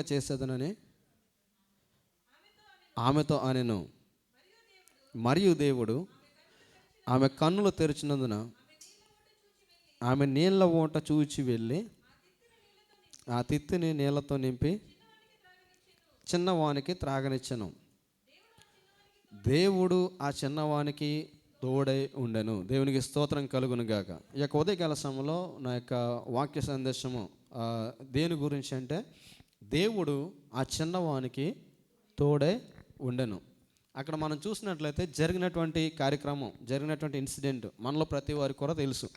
చేసేదనని ఆమెతో అనెను. మరియు దేవుడు ఆమె కన్నులు తెరిచినందున ఆమె నీళ్ళ ఊట చూచి వెళ్ళి ఆ తిత్తిని నీళ్ళతో నింపి చిన్నవానికి త్రాగనిచ్చెను. దేవుడు ఆ చిన్నవానికి తోడై ఉండెను. దేవునికి స్తోత్రం కలుగును గాక. ఈ యొక్క ఉదయకాల సమయంలో నా యొక్క వాక్య సందేశము దేని గురించి అంటే, దేవుడు ఆ చిన్నవానికి తోడై ఉండెను. అక్కడ మనం చూసినట్లయితే జరిగినటువంటి కార్యక్రమం, జరిగినటువంటి ఇన్సిడెంట్ మనలో ప్రతి వారికి కూడా తెలుసు,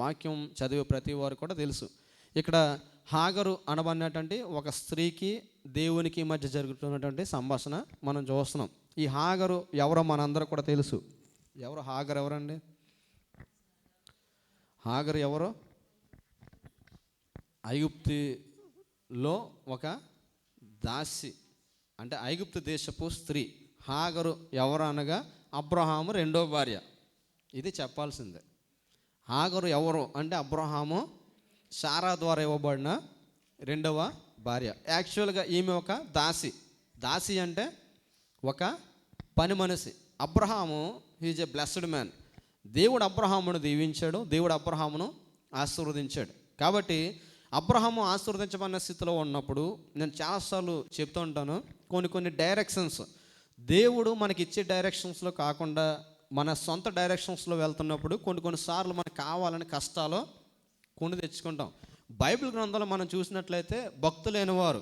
వాక్యం చదివే ప్రతి వారికి కూడా తెలుసు. ఇక్కడ హాగరు అనబడినటువంటి ఒక స్త్రీకి దేవునికి మధ్య జరుగుతున్నటువంటి సంభాషణ మనం చూస్తున్నాం. ఈ హాగరు ఎవరో మనందరూ కూడా తెలుసు. ఎవరు హాగరు? ఎవరండి హాగరు? ఎవరో ఐగుప్తులో ఒక దాసి, అంటే ఐగుప్తు దేశపు స్త్రీ. హాగరు ఎవరు అనగా అబ్రహాము రెండో భార్య. ఇది చెప్పాల్సిందే. హాగరు ఎవరు అంటే అబ్రహాము సారా ద్వారా ఇవ్వబడిన రెండవ భార్య. యాక్చువల్గా ఈమె ఒక దాసి. దాసి అంటే ఒక పని మనిషి. Abraham is a blessed man. దేవుడు అబ్రహామును దీవించాడు, దేవుడు అబ్రహామును ఆశీర్వదించాడు. కాబట్టి అబ్రహాము ఆశీర్వదించబడిన స్థితిలో ఉన్నప్పుడు నేను చాలాసార్లు చెప్తూ ఉంటాను, కొన్ని డైరెక్షన్స్ దేవుడు మనకి ఇచ్చే డైరెక్షన్స్లో కాకుండా మన సొంత డైరెక్షన్స్లో వెళ్తున్నప్పుడు కొన్నిసార్లు మనకు కావాలని కష్టాలు కొని తెచ్చుకుంటాం. బైబిల్ గ్రంథంలో మనం చూసినట్లయితే భక్తులైన వారు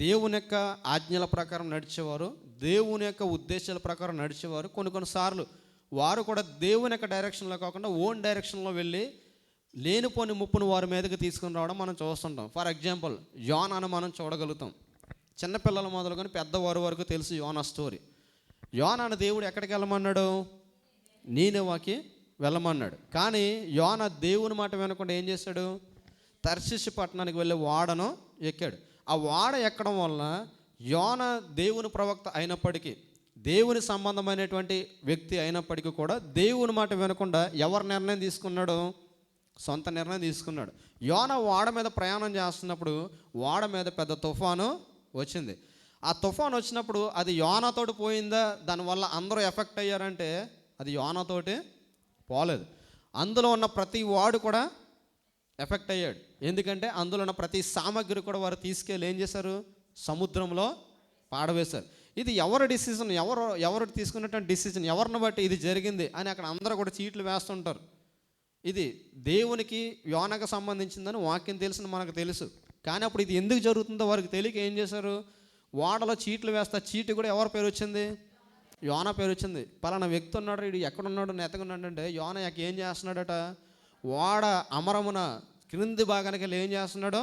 దేవుని యొక్క ఆజ్ఞల ప్రకారం నడిచేవారు, దేవుని యొక్క ఉద్దేశాల ప్రకారం నడిచేవారు. కొన్నిసార్లు వారు కూడా దేవుని యొక్క డైరెక్షన్లో కాకుండా ఓన్ డైరెక్షన్లో వెళ్ళి లేనిపోని ముప్పును వారి మీదకి తీసుకుని రావడం మనం చూస్తుంటాం. ఫర్ ఎగ్జాంపుల్ యోనాను మనం చూడగలుగుతాం. చిన్నపిల్లల మొదలుకొని పెద్దవారి వరకు తెలుసు యోనా స్టోరీ. యోనాను దేవుడు ఎక్కడికి వెళ్ళమన్నాడు? నీనెవెకి వెళ్ళమన్నాడు. కానీ యోనా దేవుని మాట వినకుండా ఏం చేశాడు? తర్షీషు పట్టణానికి వెళ్ళి ఓడను ఎక్కాడు. ఆ ఓడ ఎక్కడం వలన యోనా దేవుని ప్రవక్త అయినప్పటికీ, దేవుని సంబంధమైనటువంటి వ్యక్తి అయినప్పటికీ కూడా దేవుని మాట వినకుండా ఎవరి నిర్ణయం తీసుకున్నాడు? సొంత నిర్ణయం తీసుకున్నాడు. యోనా ఓడ మీద ప్రయాణం చేస్తున్నప్పుడు ఓడ మీద పెద్ద తుఫాను వచ్చింది. ఆ తుఫాను వచ్చినప్పుడు అది యోనాతోటి పోయిందా, దానివల్ల అందరూ ఎఫెక్ట్ అయ్యారంటే అది యోనాతోటి పోలేదు. అందులో ఉన్న ప్రతి వాడు కూడా ఎఫెక్ట్ అయ్యాడు. ఎందుకంటే అందులో ఉన్న ప్రతి సామాగ్రి కూడా వారు తీసుకెళ్ళి ఏం చేశారు? సముద్రంలో పాడవేశారు. ఇది ఎవరి డిసిజన్? ఎవరు తీసుకున్నటువంటి డిసిజన్, ఎవరిని బట్టి ఇది జరిగింది అని అక్కడ అందరూ కూడా చీట్లు వేస్తుంటారు. ఇది దేవునికి యోనాకు సంబంధించిందని వాక్యం తెలిసిన మనకు తెలుసు. కానీ అప్పుడు ఇది ఎందుకు జరుగుతుందో వారికి తెలియక ఏం చేశారు? ఓడలో చీట్లు వేస్తా, చీటి కూడా ఎవరి పేరు వచ్చింది? యోనా పేరు వచ్చింది. పలానా వ్యక్తి ఉన్నాడు, వీడు ఎక్కడున్నాడు, నెత్తగున్నాడు అంటే యోనా ఏం చేస్తున్నాడట? ఓడ అమరమున క్రింది భాగానికి వెళ్ళి ఏం చేస్తున్నాడు?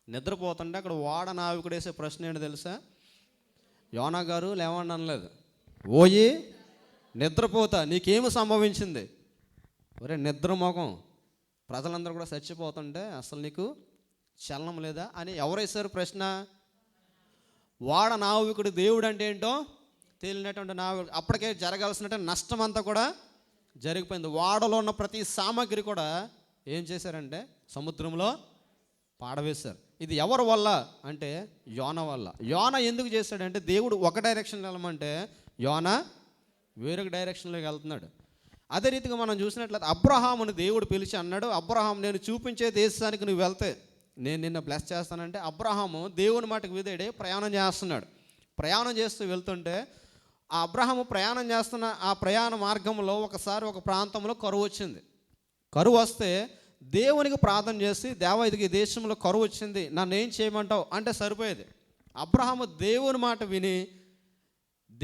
నిద్రపోతుంటే అక్కడ ఓడ నావికుడు వేసే ప్రశ్న ఏంటి తెలుసా? యోనా గారు లేవండి అనలేదు, ఓయి నిద్రపోతా, నీకేమి సంభవించింది? ఒరే నిద్ర మొఖం, ప్రజలందరూ కూడా చచ్చిపోతుంటే అసలు నీకు చలనం లేదా అని ఎవరేసారు ప్రశ్న? ఓడ నావికుడు దేవుడు అంటే ఏంటో తేలినటువంటి నావికుడు. అప్పటికే జరగాల్సినటువంటి నష్టం అంతా కూడా జరిగిపోయింది. ఓడలో ఉన్న ప్రతి సామాగ్రి కూడా ఏం చేశారంటే సముద్రంలో పాడవేశారు. ఇది ఎవరి వల్ల అంటే యోనా వల్ల. యోనా ఎందుకు చేశాడంటే దేవుడు ఒక డైరెక్షన్లో వెళ్ళమంటే యోనా వేరొక డైరెక్షన్లోకి వెళ్తున్నాడు. అదే రీతిగా మనం చూసినట్లయితే అబ్రహాముని దేవుడు పిలిచి అన్నాడు, అబ్రహాం నేను చూపించే దేశానికి నువ్వు వెళ్తే నేను నిన్ను బ్లెస్ చేస్తానంటే అబ్రహాము దేవుని మాటకు విధేయుడై ప్రయాణం చేస్తున్నాడు. ప్రయాణం చేస్తూ వెళ్తుంటే ఆ అబ్రహాము ప్రయాణం చేస్తున్న ఆ ప్రయాణ మార్గంలో ఒకసారి ఒక ప్రాంతంలో కరువు వచ్చింది. కరువు వస్తే దేవునికి ప్రార్థన చేసి, దేవా ఇది దేశంలో కరువు వచ్చింది, నన్ను ఏం చేయమంటావు అంటే సరిపోయేది. అబ్రహాము దేవుని మాట విని,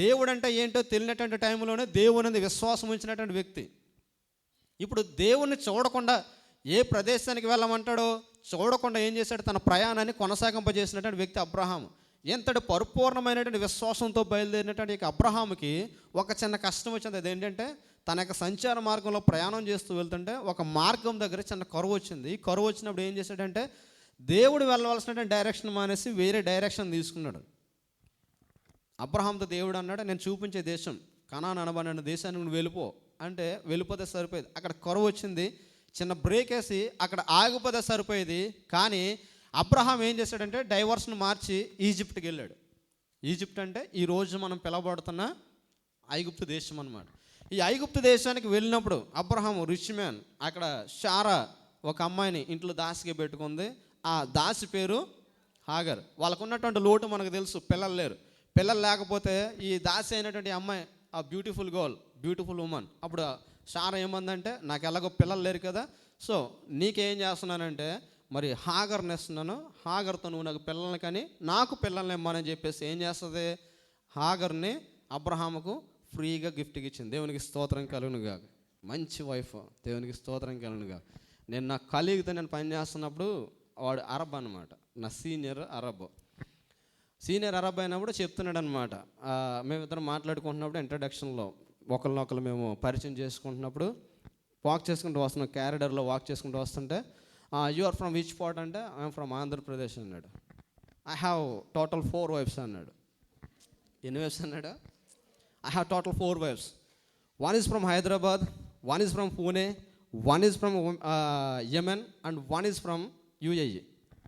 దేవుడు అంటే ఏంటో తెలియనటువంటి టైంలోనే దేవుని విశ్వాసం ఉంచినటువంటి వ్యక్తి. ఇప్పుడు దేవుణ్ణి చూడకుండా ఏ ప్రదేశానికి వెళ్ళమంటాడో చూడకుండా ఏం చేశాడు? తన ప్రయాణాన్ని కొనసాగింపజేసినటువంటి వ్యక్తి అబ్రహాము. ఎంతటి పరిపూర్ణమైనటువంటి విశ్వాసంతో బయలుదేరినటువంటి అబ్రహాముకి ఒక చిన్న కష్టం వచ్చింది. అదేంటంటే తన యొక్క సంచార మార్గంలో ప్రయాణం చేస్తూ వెళ్తుంటే ఒక మార్గం దగ్గర చిన్న కరువు వచ్చింది. ఈ కరువు వచ్చినప్పుడు ఏం చేశాడంటే దేవుడు వెళ్ళవలసినటువంటి డైరెక్షన్ మానేసి వేరే డైరెక్షన్ తీసుకున్నాడు. అబ్రహాంతో దేవుడు అన్నాడు, నేను చూపించే దేశం కనాను అనబడిన దేశానికి నువ్వు వెళ్ళిపో అంటే వెళ్ళిపోతే సరిపోయేది. అక్కడ కరువు వచ్చింది, చిన్న బ్రేక్ వేసి అక్కడ ఆగిపోతే సరిపోయేది. కానీ అబ్రహాం ఏం చేశాడంటే డైవర్స్ను మార్చి ఈజిప్ట్కి వెళ్ళాడు. ఈజిప్ట్ అంటే ఈరోజు మనం పిలవబడుతున్న ఐగుప్తు దేశం అన్నమాట. ఈ ఐగుప్తు దేశానికి వెళ్ళినప్పుడు అబ్రహాం రిచ్ మ్యాన్, అక్కడ శారా ఒక అమ్మాయిని ఇంట్లో దాసిగా పెట్టుకుంది. ఆ దాసి పేరు హాగర్. వాళ్ళకు ఉన్నటువంటి లోటు మనకు తెలుసు, పిల్లలు లేరు. పిల్లలు లేకపోతే ఈ దాసి అయినటువంటి అమ్మాయి, ఆ బ్యూటిఫుల్ గర్ల్, బ్యూటిఫుల్ ఉమెన్, అప్పుడు శారా ఏమందంటే నాకు ఎలాగో పిల్లలు లేరు కదా, సో నీకేం చేస్తున్నానంటే మరి హాగర్ని ఇస్తున్నాను, హాగర్తో నువ్వు నాకు పిల్లల్ని కానీ నాకు పిల్లల్ని ఇమ్మని చెప్పేసి ఏం చేస్తుంది, హాగర్ని అబ్రహాముకు ఫ్రీగా గిఫ్ట్కి ఇచ్చింది. దేవునికి స్తోత్రం కలుగునుగా. మంచి వైఫ్, దేవునికి స్తోత్రం కలుగునుగా. నేను నా కలీగ్తో నేను పని చేస్తున్నప్పుడు, వాడు అరబ్ అనమాట, నా సీనియర్ అరబ్ అయినప్పుడు చెప్తున్నాడు అనమాట. మేమిద్దరం మాట్లాడుకుంటున్నప్పుడు ఇంట్రడక్షన్లో ఒకరినొకరు మేము పరిచయం చేసుకుంటున్నప్పుడు వాక్ చేసుకుంటూ వస్తున్నాం, క్యారిడర్లో వాక్ చేసుకుంటూ వస్తుంటే you are from which part అంటే ఐఎమ్ ఫ్రమ్ ఆంధ్రప్రదేశ్ అన్నాడు. ఐ హ్యావ్ టోటల్ 4 వైఫ్స్ అన్నాడు. ఎన్ని వైఫ్స్ అన్నాడు? I have total 4 wives. One is from Hyderabad, one is from Pune, one is from Yemen and one is from UAE.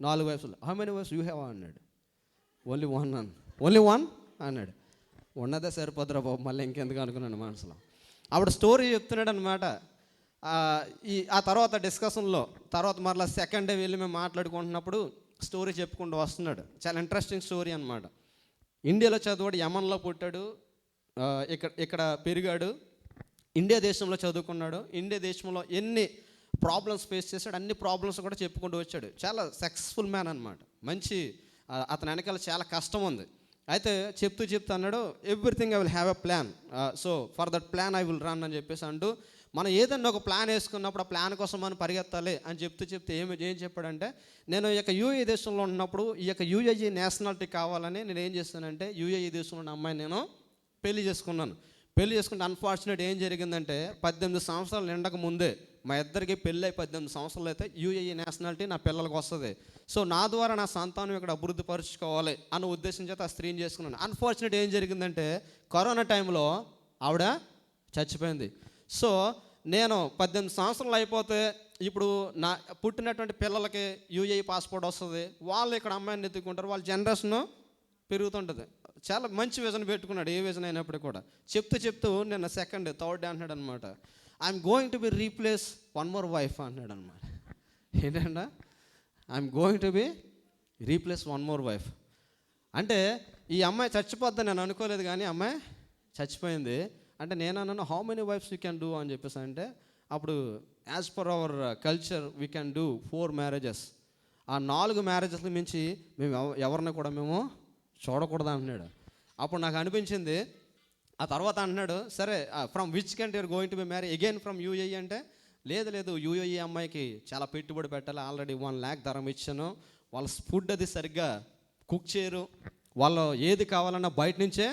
4 wives. How many wives you have అన్నాడు. Only one అన్నాడు. ఉన్నదే సరిపోద్దురా బాబు, మళ్ళీ ఇంకెందుకు అనుకున్నాను మనసులో. అప్పుడు స్టోరీ చెప్తున్నాడు అనమాట. ఆ తర్వాత డిస్కషన్లో తర్వాత మరలా సెకండ్ డే వెళ్ళి మేము మాట్లాడుకుంటున్నప్పుడు స్టోరీ చెప్పుకుంటూ వస్తున్నాడు. చాలా ఇంట్రెస్టింగ్ స్టోరీ అనమాట. ఇండియాలో చదివాడు, యమన్లో పుట్టాడు, ఇక్కడ పెరిగాడు, ఇండియా దేశంలో చదువుకున్నాడు. ఇండియా దేశంలో ఎన్ని ప్రాబ్లమ్స్ ఫేస్ చేశాడు, అన్ని ప్రాబ్లమ్స్ కూడా చెప్పుకుంటూ వచ్చాడు. చాలా సక్సెస్ఫుల్ మ్యాన్ అనమాట. మంచి అతని వెనకాల చాలా కష్టం ఉంది. అయితే చెప్తూ అన్నాడు, everything I will have a plan, so for that plan I will run అని చెప్పేసి అంటూ, మనం ఏదన్నా ఒక ప్లాన్ వేసుకున్నప్పుడు ఆ ప్లాన్ కోసం మనం పరిగెత్తాలి అని చెప్తూ ఏం చెప్పాడంటే, నేను ఈ యొక్క యూఏఈ దేశంలో ఉన్నప్పుడు ఈ యొక్క యూఏఈ నేషనాలిటీ కావాలని నేను ఏం చేస్తానంటే యూఏఈ దేశంలో ఉన్న అమ్మాయిని నేను పెళ్లి చేసుకున్నాను. పెళ్లి చేసుకుంటే అన్ఫార్చునేట్ ఏం జరిగిందంటే 18 సంవత్సరాలు నిండక ముందే మా ఇద్దరికి పెళ్ళి అయి 18 సంవత్సరాలు అయితే యూఏఈ నేషనాలిటీ నా పిల్లలకు వస్తుంది. సో నా ద్వారా నా సంతానం ఇక్కడ అభివృద్ధి పరుచుకోవాలి అన్న ఉద్దేశం చేత ఆ స్త్రీని చేసుకున్నాను. అన్ఫార్చునేట్ ఏం జరిగిందంటే కరోనా టైంలో ఆవిడ చచ్చిపోయింది. సో నేను 18 సంవత్సరాలు అయిపోతే ఇప్పుడు నా పుట్టినటువంటి పిల్లలకి యూఏఈ పాస్పోర్ట్ వస్తుంది, వాళ్ళు ఇక్కడ అమ్మాయిని ఎత్తుకుంటారు, వాళ్ళ జనరేషన్ పెరుగుతుంటుంది. చాలా మంచి విజన్ పెట్టుకున్నాడు, ఏ విజన్ అయినప్పుడు కూడా. చెప్తూ నేను థర్డ్ డే అంటున్నాడు అనమాట, I'm going to B replace 1 more wife అన్నాడు అనమాట. ఏంటంటే I'm going to B replace 1 more wife అంటే ఈ అమ్మాయి చచ్చిపోద్దని నేను అనుకోలేదు, కానీ అమ్మాయి చచ్చిపోయింది. అంటే నేను అన్నాను, how many wives you can do అని చెప్పేసి అంటే, అప్పుడు as per our culture we can do 4 marriages. ఆ 4 మ్యారేజెస్ని మించి మేము ఎవరిని కూడా మేము చూడకూడదు అంటున్నాడు. అప్పుడు నాకు అనిపించింది. ఆ తర్వాత అంటున్నాడు, సరే from which country you're going to be marry again from UAE అంటే, లేదు యూఏఈ అమ్మాయికి చాలా పెట్టుబడి పెట్టాలి, ఆల్రెడీ 1 lakh ధరం ఇచ్చాను, వాళ్ళ ఫుడ్ అది సరిగ్గా కుక్ చేయరు, వాళ్ళు ఏది కావాలన్నా బయట నుంచే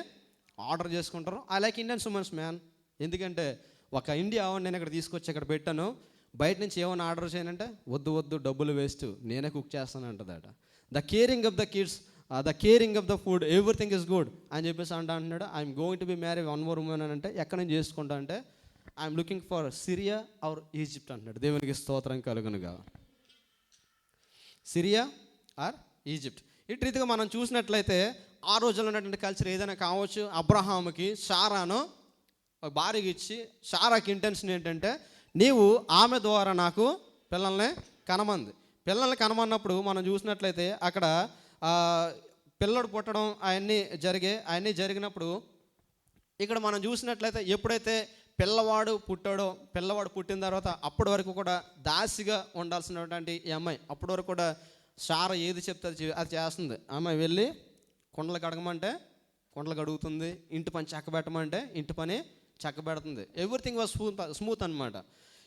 ఆర్డర్ చేసుకుంటారు. I like Indian women's man. ఎందుకంటే ఒక ఇండియా నేను ఇక్కడ తీసుకొచ్చి ఇక్కడ పెట్టాను, బయట నుంచి ఏమైనా ఆర్డర్ చేయనంటే వద్దు డబ్బులు వేస్ట్, నేనే కుక్ చేస్తాను అంటదట. The caring of the kids, the caring of the food, everything is good అని చెప్పేసి అంటున్నాడు. I'm going to be marry 1 more woman అని అంటే, ఎక్కడి నుంచి చేసుకుంటా అంటే I'm looking for Syria or Egypt అంటున్నాడు. దేవునికి స్తోత్రం కలుగునుగా. Syria or Egypt. ఇటు రీతిగా మనం చూసినట్లయితే ఆ రోజుల్లో ఉన్నటువంటి కల్చర్ ఏదైనా కావచ్చు. అబ్రహాముకి శారాను భార్యకి ఇచ్చి, శారాకి ఇంటెన్షన్ ఏంటంటే నీవు ఆమె ద్వారా నాకు పిల్లల్ని కనమంది. పిల్లల్ని కనమన్నప్పుడు మనం చూసినట్లయితే అక్కడ పిల్లడు పుట్టడం అవన్నీ జరిగినప్పుడు ఇక్కడ మనం చూసినట్లయితే ఎప్పుడైతే పిల్లవాడు పుట్టిన తర్వాత అప్పటి వరకు కూడా దాసిగా ఉండాల్సినటువంటి ఈ అమ్మాయి అప్పటి వరకు కూడా శారా ఏది చెప్తే అది చేస్తుంది. అమ్మాయి వెళ్ళి కుండలు కడగమంటే కుండలు కడుగుతుంది, ఇంటి పని చక్కబెట్టమంటే ఇంటి పని చక్కబెడుతుంది. ఎవ్రీథింగ్ వాజ్ స్మూత్ అనమాట.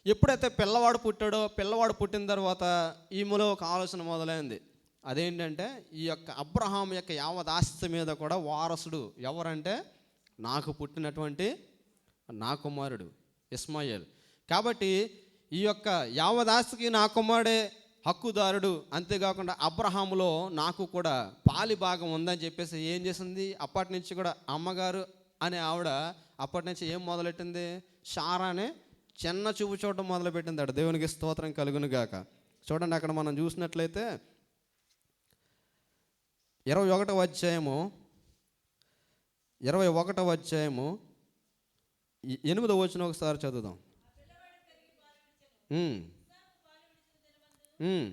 ఎప్పుడైతే పిల్లవాడు పుట్టిన తర్వాత ఈమెలో ఒక ఆలోచన మొదలైంది. అదేంటంటే ఈ యొక్క అబ్రహాం యొక్క యావదాస్తి మీద కూడా వారసుడు ఎవరంటే నాకు పుట్టినటువంటి నా కుమారుడు ఇస్మాయిల్. కాబట్టి ఈ యొక్క యావదాస్తికి నా కుమారుడే హక్కుదారుడు. అంతేకాకుండా అబ్రహాములో నాకు కూడా పాలి భాగం ఉందని చెప్పేసి ఏం చేసింది, అప్పటి నుంచి కూడా అమ్మగారు అనే ఆవిడ అప్పటి నుంచి ఏం మొదలెట్టింది, శారానే చిన్న చూపు చూడటం మొదలుపెట్టింది. దేవునికి స్తోత్రం కలుగును గాక. చూడండి, అక్కడ మనం చూసినట్లయితే 21వ అధ్యాయము 8వ వచనం ఒకసారి చదువుదాం. ఉమ్, ఉమ్,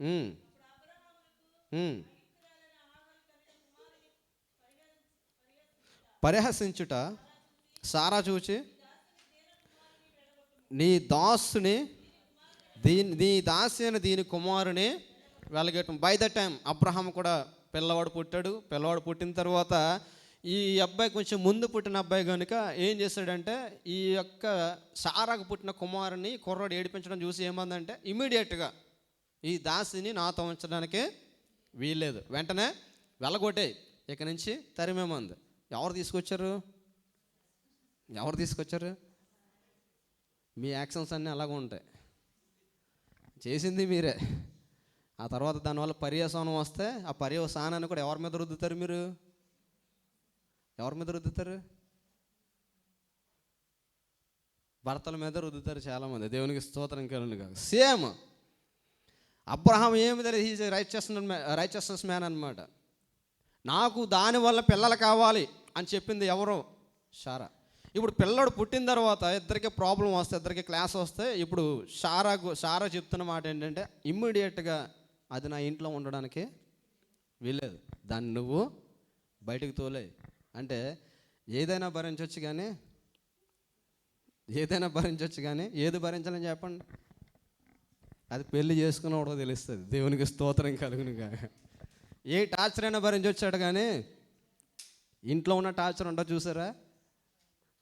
ఉమ్, ఉమ్. పరిహసించుట సారా చూచి నీ దాసుని నీ దాసి అని దీని కుమారుని వెలగటం. బై ద టైం అబ్రహాం కూడా పిల్లవాడు పుట్టాడు. పిల్లవాడు పుట్టిన తర్వాత ఈ అబ్బాయి కొంచెం ముందు పుట్టిన అబ్బాయి కనుక ఏం చేశాడంటే ఈ యొక్క సారాకు పుట్టిన కుమారుని కుర్రాడు ఏడిపించడం చూసి ఏమందంటే ఇమీడియట్గా ఈ దాసిని నాతో ఉంచడానికి వీల్లేదు, వెంటనే వెళ్ళగొట్టే, ఇక నుంచి తరిమేమంది. ఎవరు తీసుకొచ్చారు? మీ యాక్షన్స్ అన్నీ అలాగ ఉంటాయి. చేసింది మీరే. ఆ తర్వాత దానివల్ల పర్యవసానం వస్తే ఆ పర్యవసానాన్ని కూడా ఎవరి మీద రుద్దుతారు? మీరు ఎవరి మీద రుద్దుతారు? భర్తల మీద రుద్దుతారు చాలామంది. దేవునికి స్తోత్రం కలుగును గాక. సేమ్ అబ్రహాం ఏమి తెలియదు, ఈజ్ రైచియస్నెస్ మ్యాన్ అనమాట. నాకు దానివల్ల పిల్లలు కావాలి అని చెప్పింది ఎవరో? సారా. ఇప్పుడు పిల్లడు పుట్టిన తర్వాత ఇద్దరికి ప్రాబ్లం వస్తే, ఇద్దరికి క్లాస్ వస్తే, ఇప్పుడు సారా చెప్తున్న మాట ఏంటంటే ఇమ్మీడియట్గా అది నా ఇంట్లో ఉండడానికి వీల్లేదు, దాన్ని నువ్వు బయటకు తోలే. అంటే ఏదైనా భరించవచ్చు కానీ ఏది భరించాలని చెప్పండి, అది పెళ్లి చేసుకున్నవాడో తెలుస్తుంది. దేవునికి స్తోత్రం కలుగునుగా. ఏ టార్చర్ అయినా భరించొచ్చాడు కానీ ఇంట్లో ఉన్న టార్చర్ ఉంటా చూసారా,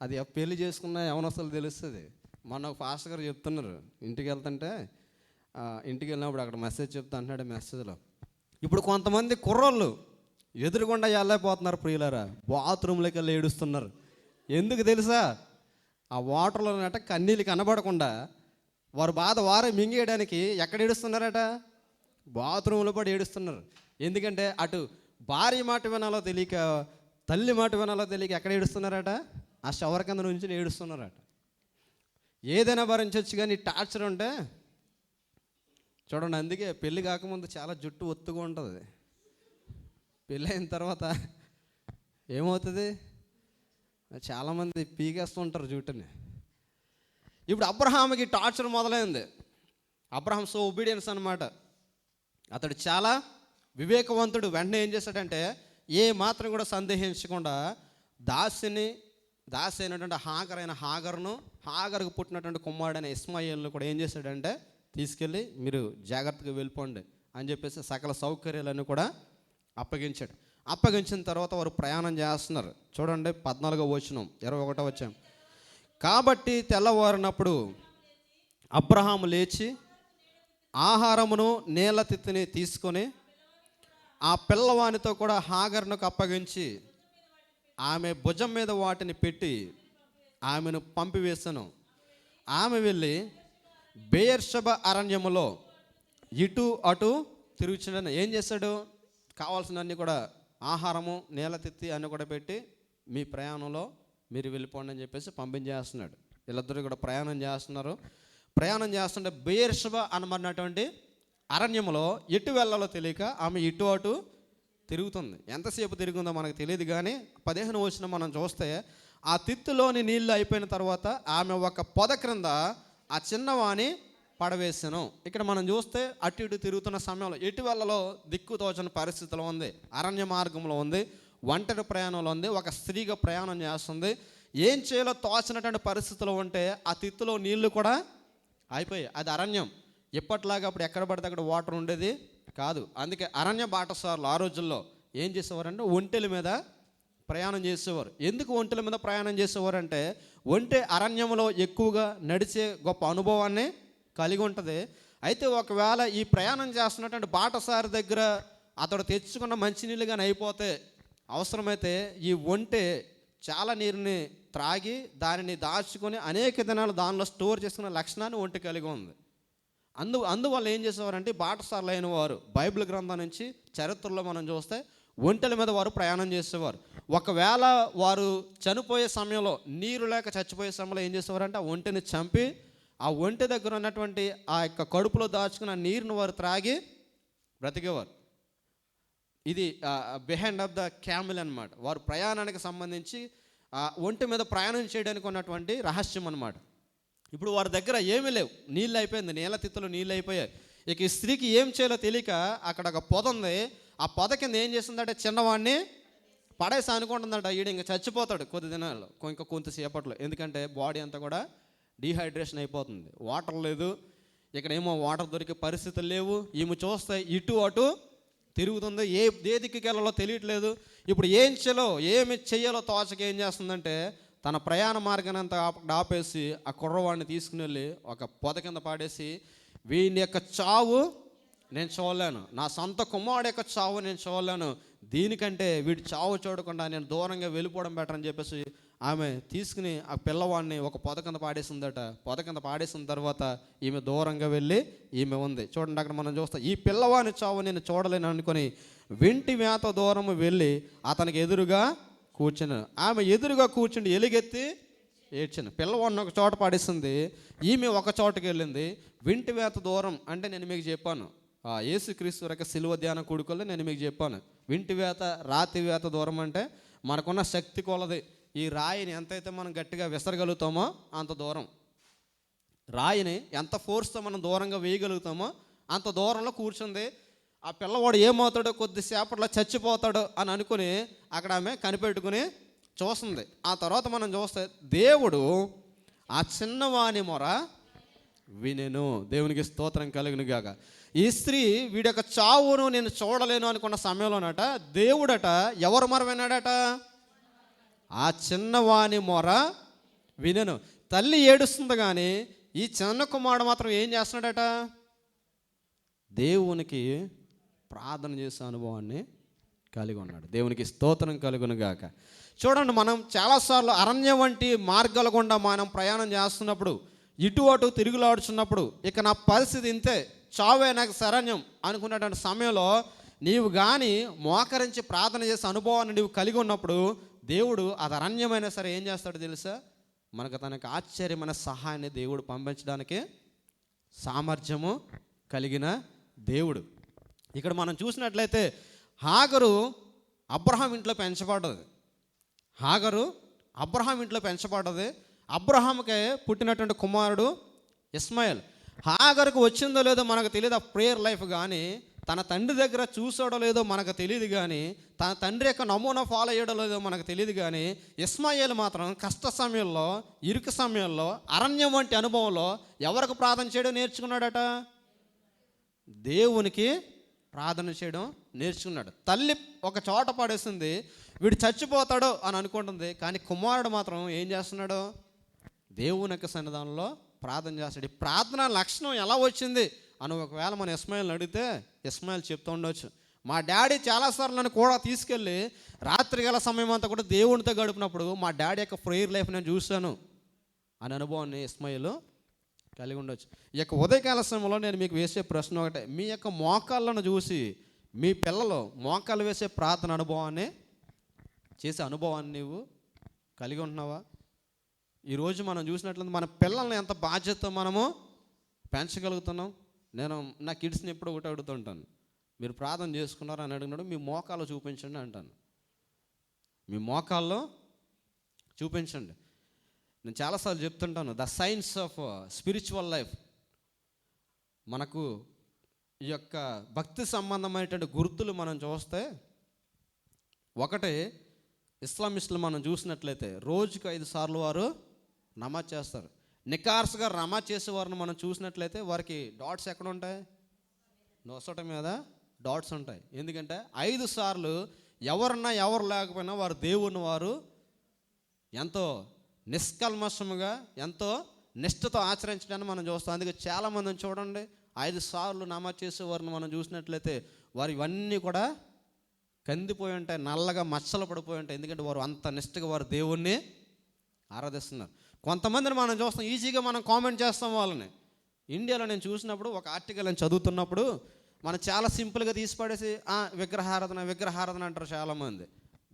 అది పెళ్లి చేసుకున్న యవనస్తులు తెలుస్తుంది. మొన్న ఒక పాస్టర్ గారు చెప్తున్నారు, ఇంటికి వెళ్ళినప్పుడు అక్కడ మెసేజ్ చెప్తా అంటున్నాడు. మెసేజ్లో ఇప్పుడు కొంతమంది కుర్రోళ్ళు ఎదురుగుండా వెళ్ళలేకపోతున్నారు ప్రియులారా, బాత్రూంలోకి వెళ్ళి ఏడుస్తున్నారు. ఎందుకు తెలుసా? ఆ వాటర్లో కన్నీళ్ళు కనబడకుండా వారి బాధ వారే మింగేయడానికి ఎక్కడ ఏడుస్తున్నారట? బాత్రూంలో పడి ఏడుస్తున్నారు. ఎందుకంటే అటు భార్య మాట వినాలో తెలియక, తల్లి మాట వినాలో తెలియక ఎక్కడ ఏడుస్తున్నారట? ఆ షవర్ కింద నుంచి ఏడుస్తున్నారట. ఏదైనా భరించవచ్చు కానీ టార్చర్ ఉంటే చూడండి. అందుకే పెళ్ళి కాకముందు చాలా జుట్టు ఒత్తుగా ఉంటుంది. పెళ్ళి అయిన తర్వాత ఏమవుతుంది? చాలామంది పీకేస్తూ ఉంటారు జుట్టుని. ఇప్పుడు అబ్రహాంకి టార్చర్ మొదలైంది. అబ్రహాం సో ఒబీడియన్స్ అనమాట. అతడు చాలా వివేకవంతుడు. వెంటనే ఏం చేశాడంటే ఏ మాత్రం కూడా సందేహించకుండా దాసి అయినటువంటి హాగర్కు పుట్టినటువంటి కుమారుడైన ఇస్మాయిల్ను కూడా ఏం చేశాడంటే తీసుకెళ్ళి మీరు జాగ్రత్తగా వెళ్ళిపోండి అని చెప్పేసి సకల సౌకర్యాలను కూడా అప్పగించాడు. అప్పగించిన తర్వాత వారు ప్రయాణం చేస్తున్నారు. చూడండి 14వ వచనం, 21వ వచనం. కాబట్టి తెల్లవారినప్పుడు అబ్రహాము లేచి ఆహారమును నీళ్ళ తిత్తిని తీసుకొని ఆ పిల్లవానితో కూడా హాగర్నుకు అప్పగించి ఆమె భుజం మీద వాటిని పెట్టి ఆమెను పంపివేశాను. ఆమె వెళ్ళి బెయేర్షెబా అరణ్యములో ఇటు అటు తిరుగుచుండని ఏం చేశాడు? కావాల్సినవన్నీ కూడా ఆహారము నీళ్ళ తిత్తి అన్నీ కూడా పెట్టి మీ ప్రయాణంలో మీరు వెళ్ళిపోండి అని చెప్పేసి పంపించేస్తున్నాడు. వీళ్ళిద్దరూ కూడా ప్రయాణం చేస్తున్నారు. ప్రయాణం చేస్తుంటే బెయేర్షెబా అనబడినటువంటి అరణ్యములో ఎటు వెళ్ళాలో తెలియక ఆమె ఇటు అటు తిరుగుతుంది. ఎంతసేపు తిరుగుందో మనకు తెలియదు కానీ 15వ వచనం మనం చూస్తే ఆ తిత్తులోని నీళ్లు అయిపోయిన తర్వాత ఆమె ఒక పొద క్రింద ఆ చిన్నవాణి పడవేసాను. ఇక్కడ మనం చూస్తే అటు ఇటు తిరుగుతున్న సమయంలో ఎటు వెళ్ళలో దిక్కు తోచని పరిస్థితిలో ఉంది. అరణ్య మార్గంలో ఉంది, ఒంటరి ప్రయాణంలో ఉంది, ఒక స్త్రీగా ప్రయాణం చేస్తుంది. ఏం చేయాలో తోచినటువంటి పరిస్థితిలో ఉంటే ఆ తిత్తులో నీళ్లు కూడా అయిపోయాయి. అది అరణ్యం. ఎప్పట్లాగా అప్పుడు ఎక్కడ పడితే అక్కడ వాటర్ ఉండేది కాదు. అందుకే అరణ్య బాటసారులు ఆ రోజుల్లో ఏం చేసేవారంటే ఒంటెల మీద ప్రయాణం చేసేవారు. ఎందుకు ఒంటెల మీద ప్రయాణం చేసేవారు అంటే ఒంటె అరణ్యంలో ఎక్కువగా నడిచే గొప్ప అనుభవాన్ని కలిగి ఉంటుంది. అయితే ఒకవేళ ఈ ప్రయాణం చేస్తున్నటువంటి బాటసారి దగ్గర అతడు తెచ్చుకున్న మంచినీళ్ళు కానీ అయిపోతే అవసరమైతే ఈ ఒంటె చాలా నీరుని త్రాగి దానిని దాచుకొని అనేక దినాలు దానిలో స్టోర్ చేసుకునే లక్షణాన్ని ఒంటె కలిగి ఉంది. అందువల్ల ఏం చేసేవారంటే బాటసారులు అయిన వారు బైబిల్ గ్రంథం నుంచి చరిత్రలో మనం చూస్తే ఒంటెల మీద వారు ప్రయాణం చేసేవారు. ఒకవేళ వారు చనిపోయే సమయంలో నీరు లేక చచ్చిపోయే సమయంలో ఏం చేసేవారంటే ఆ ఒంటెని చంపి ఆ ఒంటె దగ్గర ఉన్నటువంటి ఆ యొక్క కడుపులో దాచుకున్న నీరుని వారు త్రాగి బ్రతికేవారు. ఇది బిహైండ్ ఆఫ్ ద క్యామిల్ అనమాట. వారు ప్రయాణానికి సంబంధించి ఒంటి మీద ప్రయాణం చేయడానికి ఉన్నటువంటి రహస్యం అనమాట. ఇప్పుడు వారి దగ్గర ఏమీ లేవు, నీళ్ళు అయిపోయింది, నీళ్ళ తిత్తులు నీళ్ళు అయిపోయాయి. ఇక ఈ స్త్రీకి ఏం చేయాలో తెలియక అక్కడ ఒక పొద ఉంది. ఆ పొద కింద ఏం చేస్తుందంటే చిన్నవాడిని పడేసి అనుకుంటుందంట, ఈడు ఇంకా చచ్చిపోతాడు కొద్ది దినాల్లో, ఇంకా కొంతసేపట్లో. ఎందుకంటే బాడీ అంతా కూడా డీహైడ్రేషన్ అయిపోతుంది, వాటర్ లేదు, ఇక్కడేమో వాటర్ దొరికే పరిస్థితులు లేవు. ఈమె చూస్తే ఇటు అటు తిరుగుతుంది, ఏ దిక్కుకి వెళ్ళాలో తెలియట్లేదు. ఇప్పుడు ఏమి చేయాలో తోచక ఏం చేస్తుందంటే తన ప్రయాణ మార్గాన్ని అంతా ఆపేసి ఆ కుర్రవాడిని తీసుకుని వెళ్ళి ఒక పొద కింద పాడేసి, వీని యొక్క చావు నేను చూడలేను, నా సొంత కుమారుడు యొక్క చావు నేను చూడలేను, దీనికంటే వీడి చావు చూడకుండా నేను దూరంగా వెళ్ళిపోవడం బెటర్ అని చెప్పేసి ఆమె తీసుకుని ఆ పిల్లవాడిని ఒక పొద కింద పాడేసిందట. పొద కింద పాడేసిన తర్వాత ఈమె దూరంగా వెళ్ళి ఈమె ఉంది. చూడండి అక్కడ మనం చూస్తాం, ఈ పిల్లవాడిని చావు నేను చూడలేను అనుకొని వెంటి మేత దూరం వెళ్ళి అతనికి ఎదురుగా కూర్చుని, ఆమె ఎదురుగా కూర్చుండి ఎలుగెత్తి ఏడ్చాను. పిల్లవాడిని ఒక చోట పాడేసింది, ఈమె ఒక చోటకి వెళ్ళింది. వింటి వేత దూరం అంటే నేను మీకు చెప్పాను, యేసుక్రీస్తు యొక్క సిలువ ధ్యాన కూడుకల్లో నేను మీకు చెప్పాను, వింటి వేత రాతి వేత దూరం అంటే మనకున్న శక్తి కొలది. ఈ రాయిని ఎంతైతే మనం గట్టిగా విసరగలుగుతామో అంత దూరం, రాయిని ఎంత ఫోర్స్తో మనం దూరంగా వేయగలుగుతామో అంత దూరంలో కూర్చుంది. ఆ పిల్లవాడు ఏమవుతాడో, కొద్దిసేపట్లో చచ్చిపోతాడు అని అనుకుని అక్కడ ఆమె కనిపెట్టుకుని చూస్తుంది. ఆ తర్వాత మనం చూస్తే దేవుడు ఆ చిన్నవాని మొర వినెను. దేవునికి స్తోత్రం కలుగును గాక. ఈ స్త్రీ వీడి యొక్క చావును నేను చూడలేను అనుకున్న సమయంలోనట దేవుడట ఎవరు మొర విన్నాడట? ఆ చిన్నవాని మొర వినెను. తల్లి ఏడుస్తుంది కానీ ఈ చిన్న కుమారుడు మాత్రం ఏం చేస్తున్నాడట? దేవునికి ప్రార్థన చేసే అనుభవాన్ని కలిగి ఉన్నాడు. దేవునికి స్తోత్రం కలుగును గాక. చూడండి, మనం చాలాసార్లు అరణ్యం వంటి మార్గాల గుండా మనం ప్రయాణం చేస్తున్నప్పుడు, ఇటు అటు తిరుగులాడుచున్నప్పుడు, ఇక నా పరిస్థితి ఇంతే, చావే నాకు శరణ్యం అనుకున్నటువంటి సమయంలో నీవు కానీ మోకరించి ప్రార్థన చేసే అనుభవాన్ని నీవు కలిగి ఉన్నప్పుడు దేవుడు అది అరణ్యమైనా సరే ఏం చేస్తాడో తెలుసా? మనకు తనకు ఆశ్చర్యమైన సహాయాన్ని దేవుడు పంపించడానికి సామర్థ్యము కలిగిన దేవుడు. ఇక్కడ మనం చూసినట్లయితే హాగరు అబ్రహాం ఇంట్లో పెంచబడ్డది. అబ్రహాం ఇంట్లో పెంచబడ్డది. అబ్రహాంకే పుట్టినటువంటి కుమారుడు ఇస్మాయిల్. హాగరుకు వచ్చిందో లేదో మనకు తెలియదు ఆ ప్రేయర్ లైఫ్, కానీ తన తండ్రి దగ్గర చూసాడో లేదో మనకు తెలియదు, కానీ తన తండ్రి యొక్క నమూనా ఫాలో అయ్యడో లేదో మనకు తెలియదు, కానీ ఇస్మాయిల్ మాత్రం కష్ట సమయంలో, ఇరుకు సమయంలో, అరణ్యం వంటి అనుభవంలో ఎవరికి ప్రార్థన చేయడం నేర్చుకున్నాడట? దేవునికి ప్రార్థన చేయడం నేర్చుకున్నాడు. తల్లి ఒక చోట పడేసింది, వీడు చచ్చిపోతాడు అని అనుకుంటుంది, కానీ కుమారుడు మాత్రం ఏం చేస్తున్నాడు? దేవుని యొక్క సన్నిధానంలో ప్రార్థన చేస్తాడు. ఈ ప్రార్థన లక్షణం ఎలా వచ్చింది అని ఒకవేళ మన ఇస్మాయిల్ని అడిగితే ఇస్మాయిల్ చెప్తూ ఉండొచ్చు, మా డాడీ చాలాసార్లు నన్ను కూడా తీసుకెళ్ళి రాత్రి గల సమయం అంతా కూడా దేవునితో గడిపినప్పుడు మా డాడీ యొక్క ప్రేయర్ లైఫ్ నేను చూశాను అనే అనుభవాన్ని ఇస్మాయిల్ కలిగి ఉండొచ్చు. ఈ యొక్క ఉదయకాల సమయంలో నేను మీకు వేసే ప్రశ్న ఒకటే, మీ యొక్క మోకాళ్ళను చూసి మీ పిల్లలు మోకాళ్ళు వేసే ప్రార్థన అనుభవాన్ని చేసే అనుభవాన్ని నీవు కలిగి ఉంటున్నావా? ఈరోజు మనం చూసినట్లయితే మన పిల్లల్ని ఎంత బాధ్యత మనము పెంచగలుగుతున్నాం. నేను నా కిడ్స్ని ఎప్పుడు ఒకటి అడుగుతుంటాను, మీరు ప్రార్థన చేసుకున్నారా అని అడిగినాడు, మీ మోకాళ్ళు చూపించండి అంటాను. మీ మోకాల్లో చూపించండి. నేను చాలాసార్లు చెప్తుంటాను, the science of spiritual life. మనకు ఈ యొక్క భక్తి సంబంధమైనటువంటి గుర్తులు మనం చూస్తే, ఒకటి ఇస్లామిస్టులు మనం చూసినట్లయితే రోజుకు 5 సార్లు వారు నమాజ్ చేస్తారు. నికార్స్గా నమాజ్ చేసేవారిని మనం చూసినట్లయితే వారికి డాట్స్ ఎక్కడ ఉంటాయి? నొసట మీద డాట్స్ ఉంటాయి. ఎందుకంటే 5 సార్లు ఎవరన్నా ఎవరు లేకపోయినా వారు దేవుని వారు ఎంతో నిష్కల్మషముగా, ఎంతో నిష్ఠతో ఆచరించడాన్ని మనం చూస్తాం. అందుకే చాలామందిని చూడండి, 5 సార్లు నమాజ్ చేసేవారిని మనం చూసినట్లయితే వారు ఇవన్నీ కూడా కందిపోయి ఉంటాయి, నల్లగా మచ్చలు పడిపోయి ఉంటాయి. ఎందుకంటే వారు అంత నిష్ఠగా వారు దేవుణ్ణి ఆరాధిస్తున్నారు. కొంతమందిని మనం చూస్తాం, ఈజీగా మనం కామెంట్ చేస్తాం వాళ్ళని. ఇండియాలో నేను చూసినప్పుడు ఒక ఆర్టికల్ నేను చదువుతున్నప్పుడు మనం చాలా సింపుల్గా తీసిపడేసి విగ్రహారాధన అంటారు చాలామంది.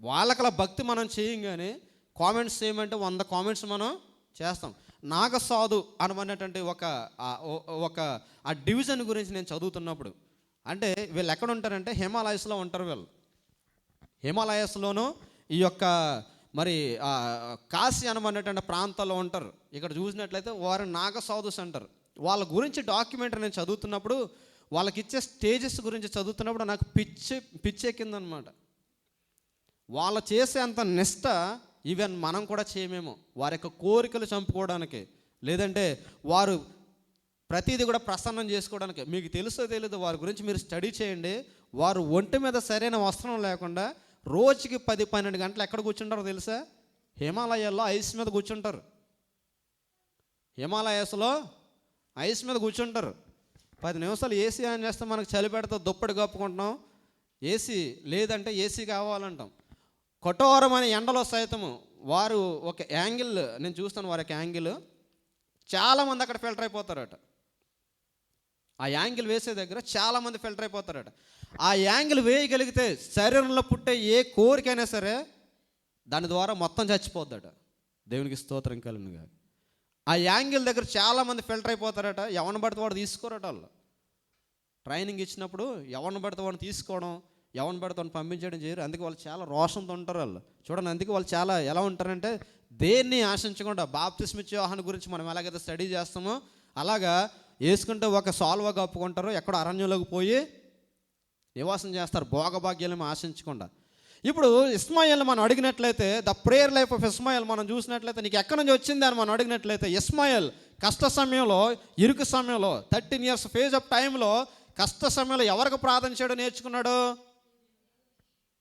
వాళ్ళకలా భక్తి మనం చేయం, కానీ కామెంట్స్ చేయమంటే 100 కామెంట్స్ మనం చేస్తాం. నాగసాధు అనమన్నటువంటి ఒక ఆ డివిజన్ గురించి నేను చదువుతున్నప్పుడు, అంటే వీళ్ళు ఎక్కడ ఉంటారంటే హిమాలయస్లో ఉంటారు. వీళ్ళు హిమాలయస్లోను ఈ యొక్క మరి కాశీ అనమనేటువంటి ప్రాంతాల్లో ఉంటారు. ఇక్కడ చూసినట్లయితే వారు నాగసాధుస్ అంటారు. వాళ్ళ గురించి డాక్యుమెంటరీ నేను చదువుతున్నప్పుడు, వాళ్ళకి ఇచ్చే స్టేజెస్ గురించి చదువుతున్నప్పుడు నాకు పిచ్చెక్కిందనమాట. వాళ్ళు చేసే అంత నిష్ట ఈవెన్ మనం కూడా చేయమేమో. వారి యొక్క కోరికలు చంపుకోవడానికి, లేదంటే వారు ప్రతిదీ కూడా ప్రసన్నం చేసుకోవడానికి. మీకు తెలుసో తెలీదు, వారి గురించి మీరు స్టడీ చేయండి. వారు ఒంటి మీద సరైన వస్త్రం లేకుండా రోజుకి 10-12 గంటలు ఎక్కడ కూర్చుంటారో తెలుసా? హిమాలయాల్లో ఐస్ మీద కూర్చుంటారు. హిమాలయాస్లో ఐస్ మీద కూర్చుంటారు. 10 నిమిషాలు ఏసీ ఆన్ చేస్తే మనకు చలి పెడితే దుప్పటి కప్పుకుంటున్నాం. ఏసీ లేదంటే ఏసీ కావాలంటాం. కఠోరమైన ఎండలో సైతము వారు ఒక యాంగిల్, నేను చూస్తాను వారి యొక్క యాంగిల్, చాలామంది అక్కడ ఫిల్టర్ అయిపోతారట. ఆ యాంగిల్ వేసే దగ్గర చాలామంది ఫిల్టర్ అయిపోతారట. ఆ యాంగిల్ వేయగలిగితే శరీరంలో పుట్టే ఏ కోరికైనా సరే దాని ద్వారా మొత్తం చచ్చిపోద్దట. దేవునికి స్తోత్రం కలుగునుగా. ఆ యాంగిల్ దగ్గర చాలామంది ఫిల్టర్ అయిపోతారట. ఎవరిని పడితే వాడు తీసుకోరట. వాళ్ళు ట్రైనింగ్ ఇచ్చినప్పుడు ఎవరిని పడితే వాడిని తీసుకోవడం, ఎవరిని పడితే వాడిని పంపించడం చేయరు. అందుకే వాళ్ళు చాలా రోషంతో ఉంటారు వాళ్ళు. చూడండి, అందుకే వాళ్ళు చాలా ఎలా ఉంటారంటే దేన్ని ఆశించకుండా, బాప్తిస్మిచ్చే యోహాను గురించి మనం ఎలాగైతే స్టడీ చేస్తామో అలాగా వేసుకుంటే ఒక సాల్వా కప్పుకుంటారు, ఎక్కడో అరణ్యంలోకి పోయి నివాసం చేస్తారు, భోగభాగ్యాలను ఆశించకుండా. ఇప్పుడు ఇస్మాయిల్ని మనం అడిగినట్లయితే, the prayer life of Ishmael మనం చూసినట్లయితే, నీకు ఎక్కడి నుంచి వచ్చింది అని మనం అడిగినట్లయితే, ఇస్మాయిల్ కష్ట సమయంలో, ఇరుకు సమయంలో, 13 years ఫేజ్ ఆఫ్ టైంలో కష్ట సమయంలో ఎవరికి ప్రార్థన చేయడం నేర్చుకున్నాడు?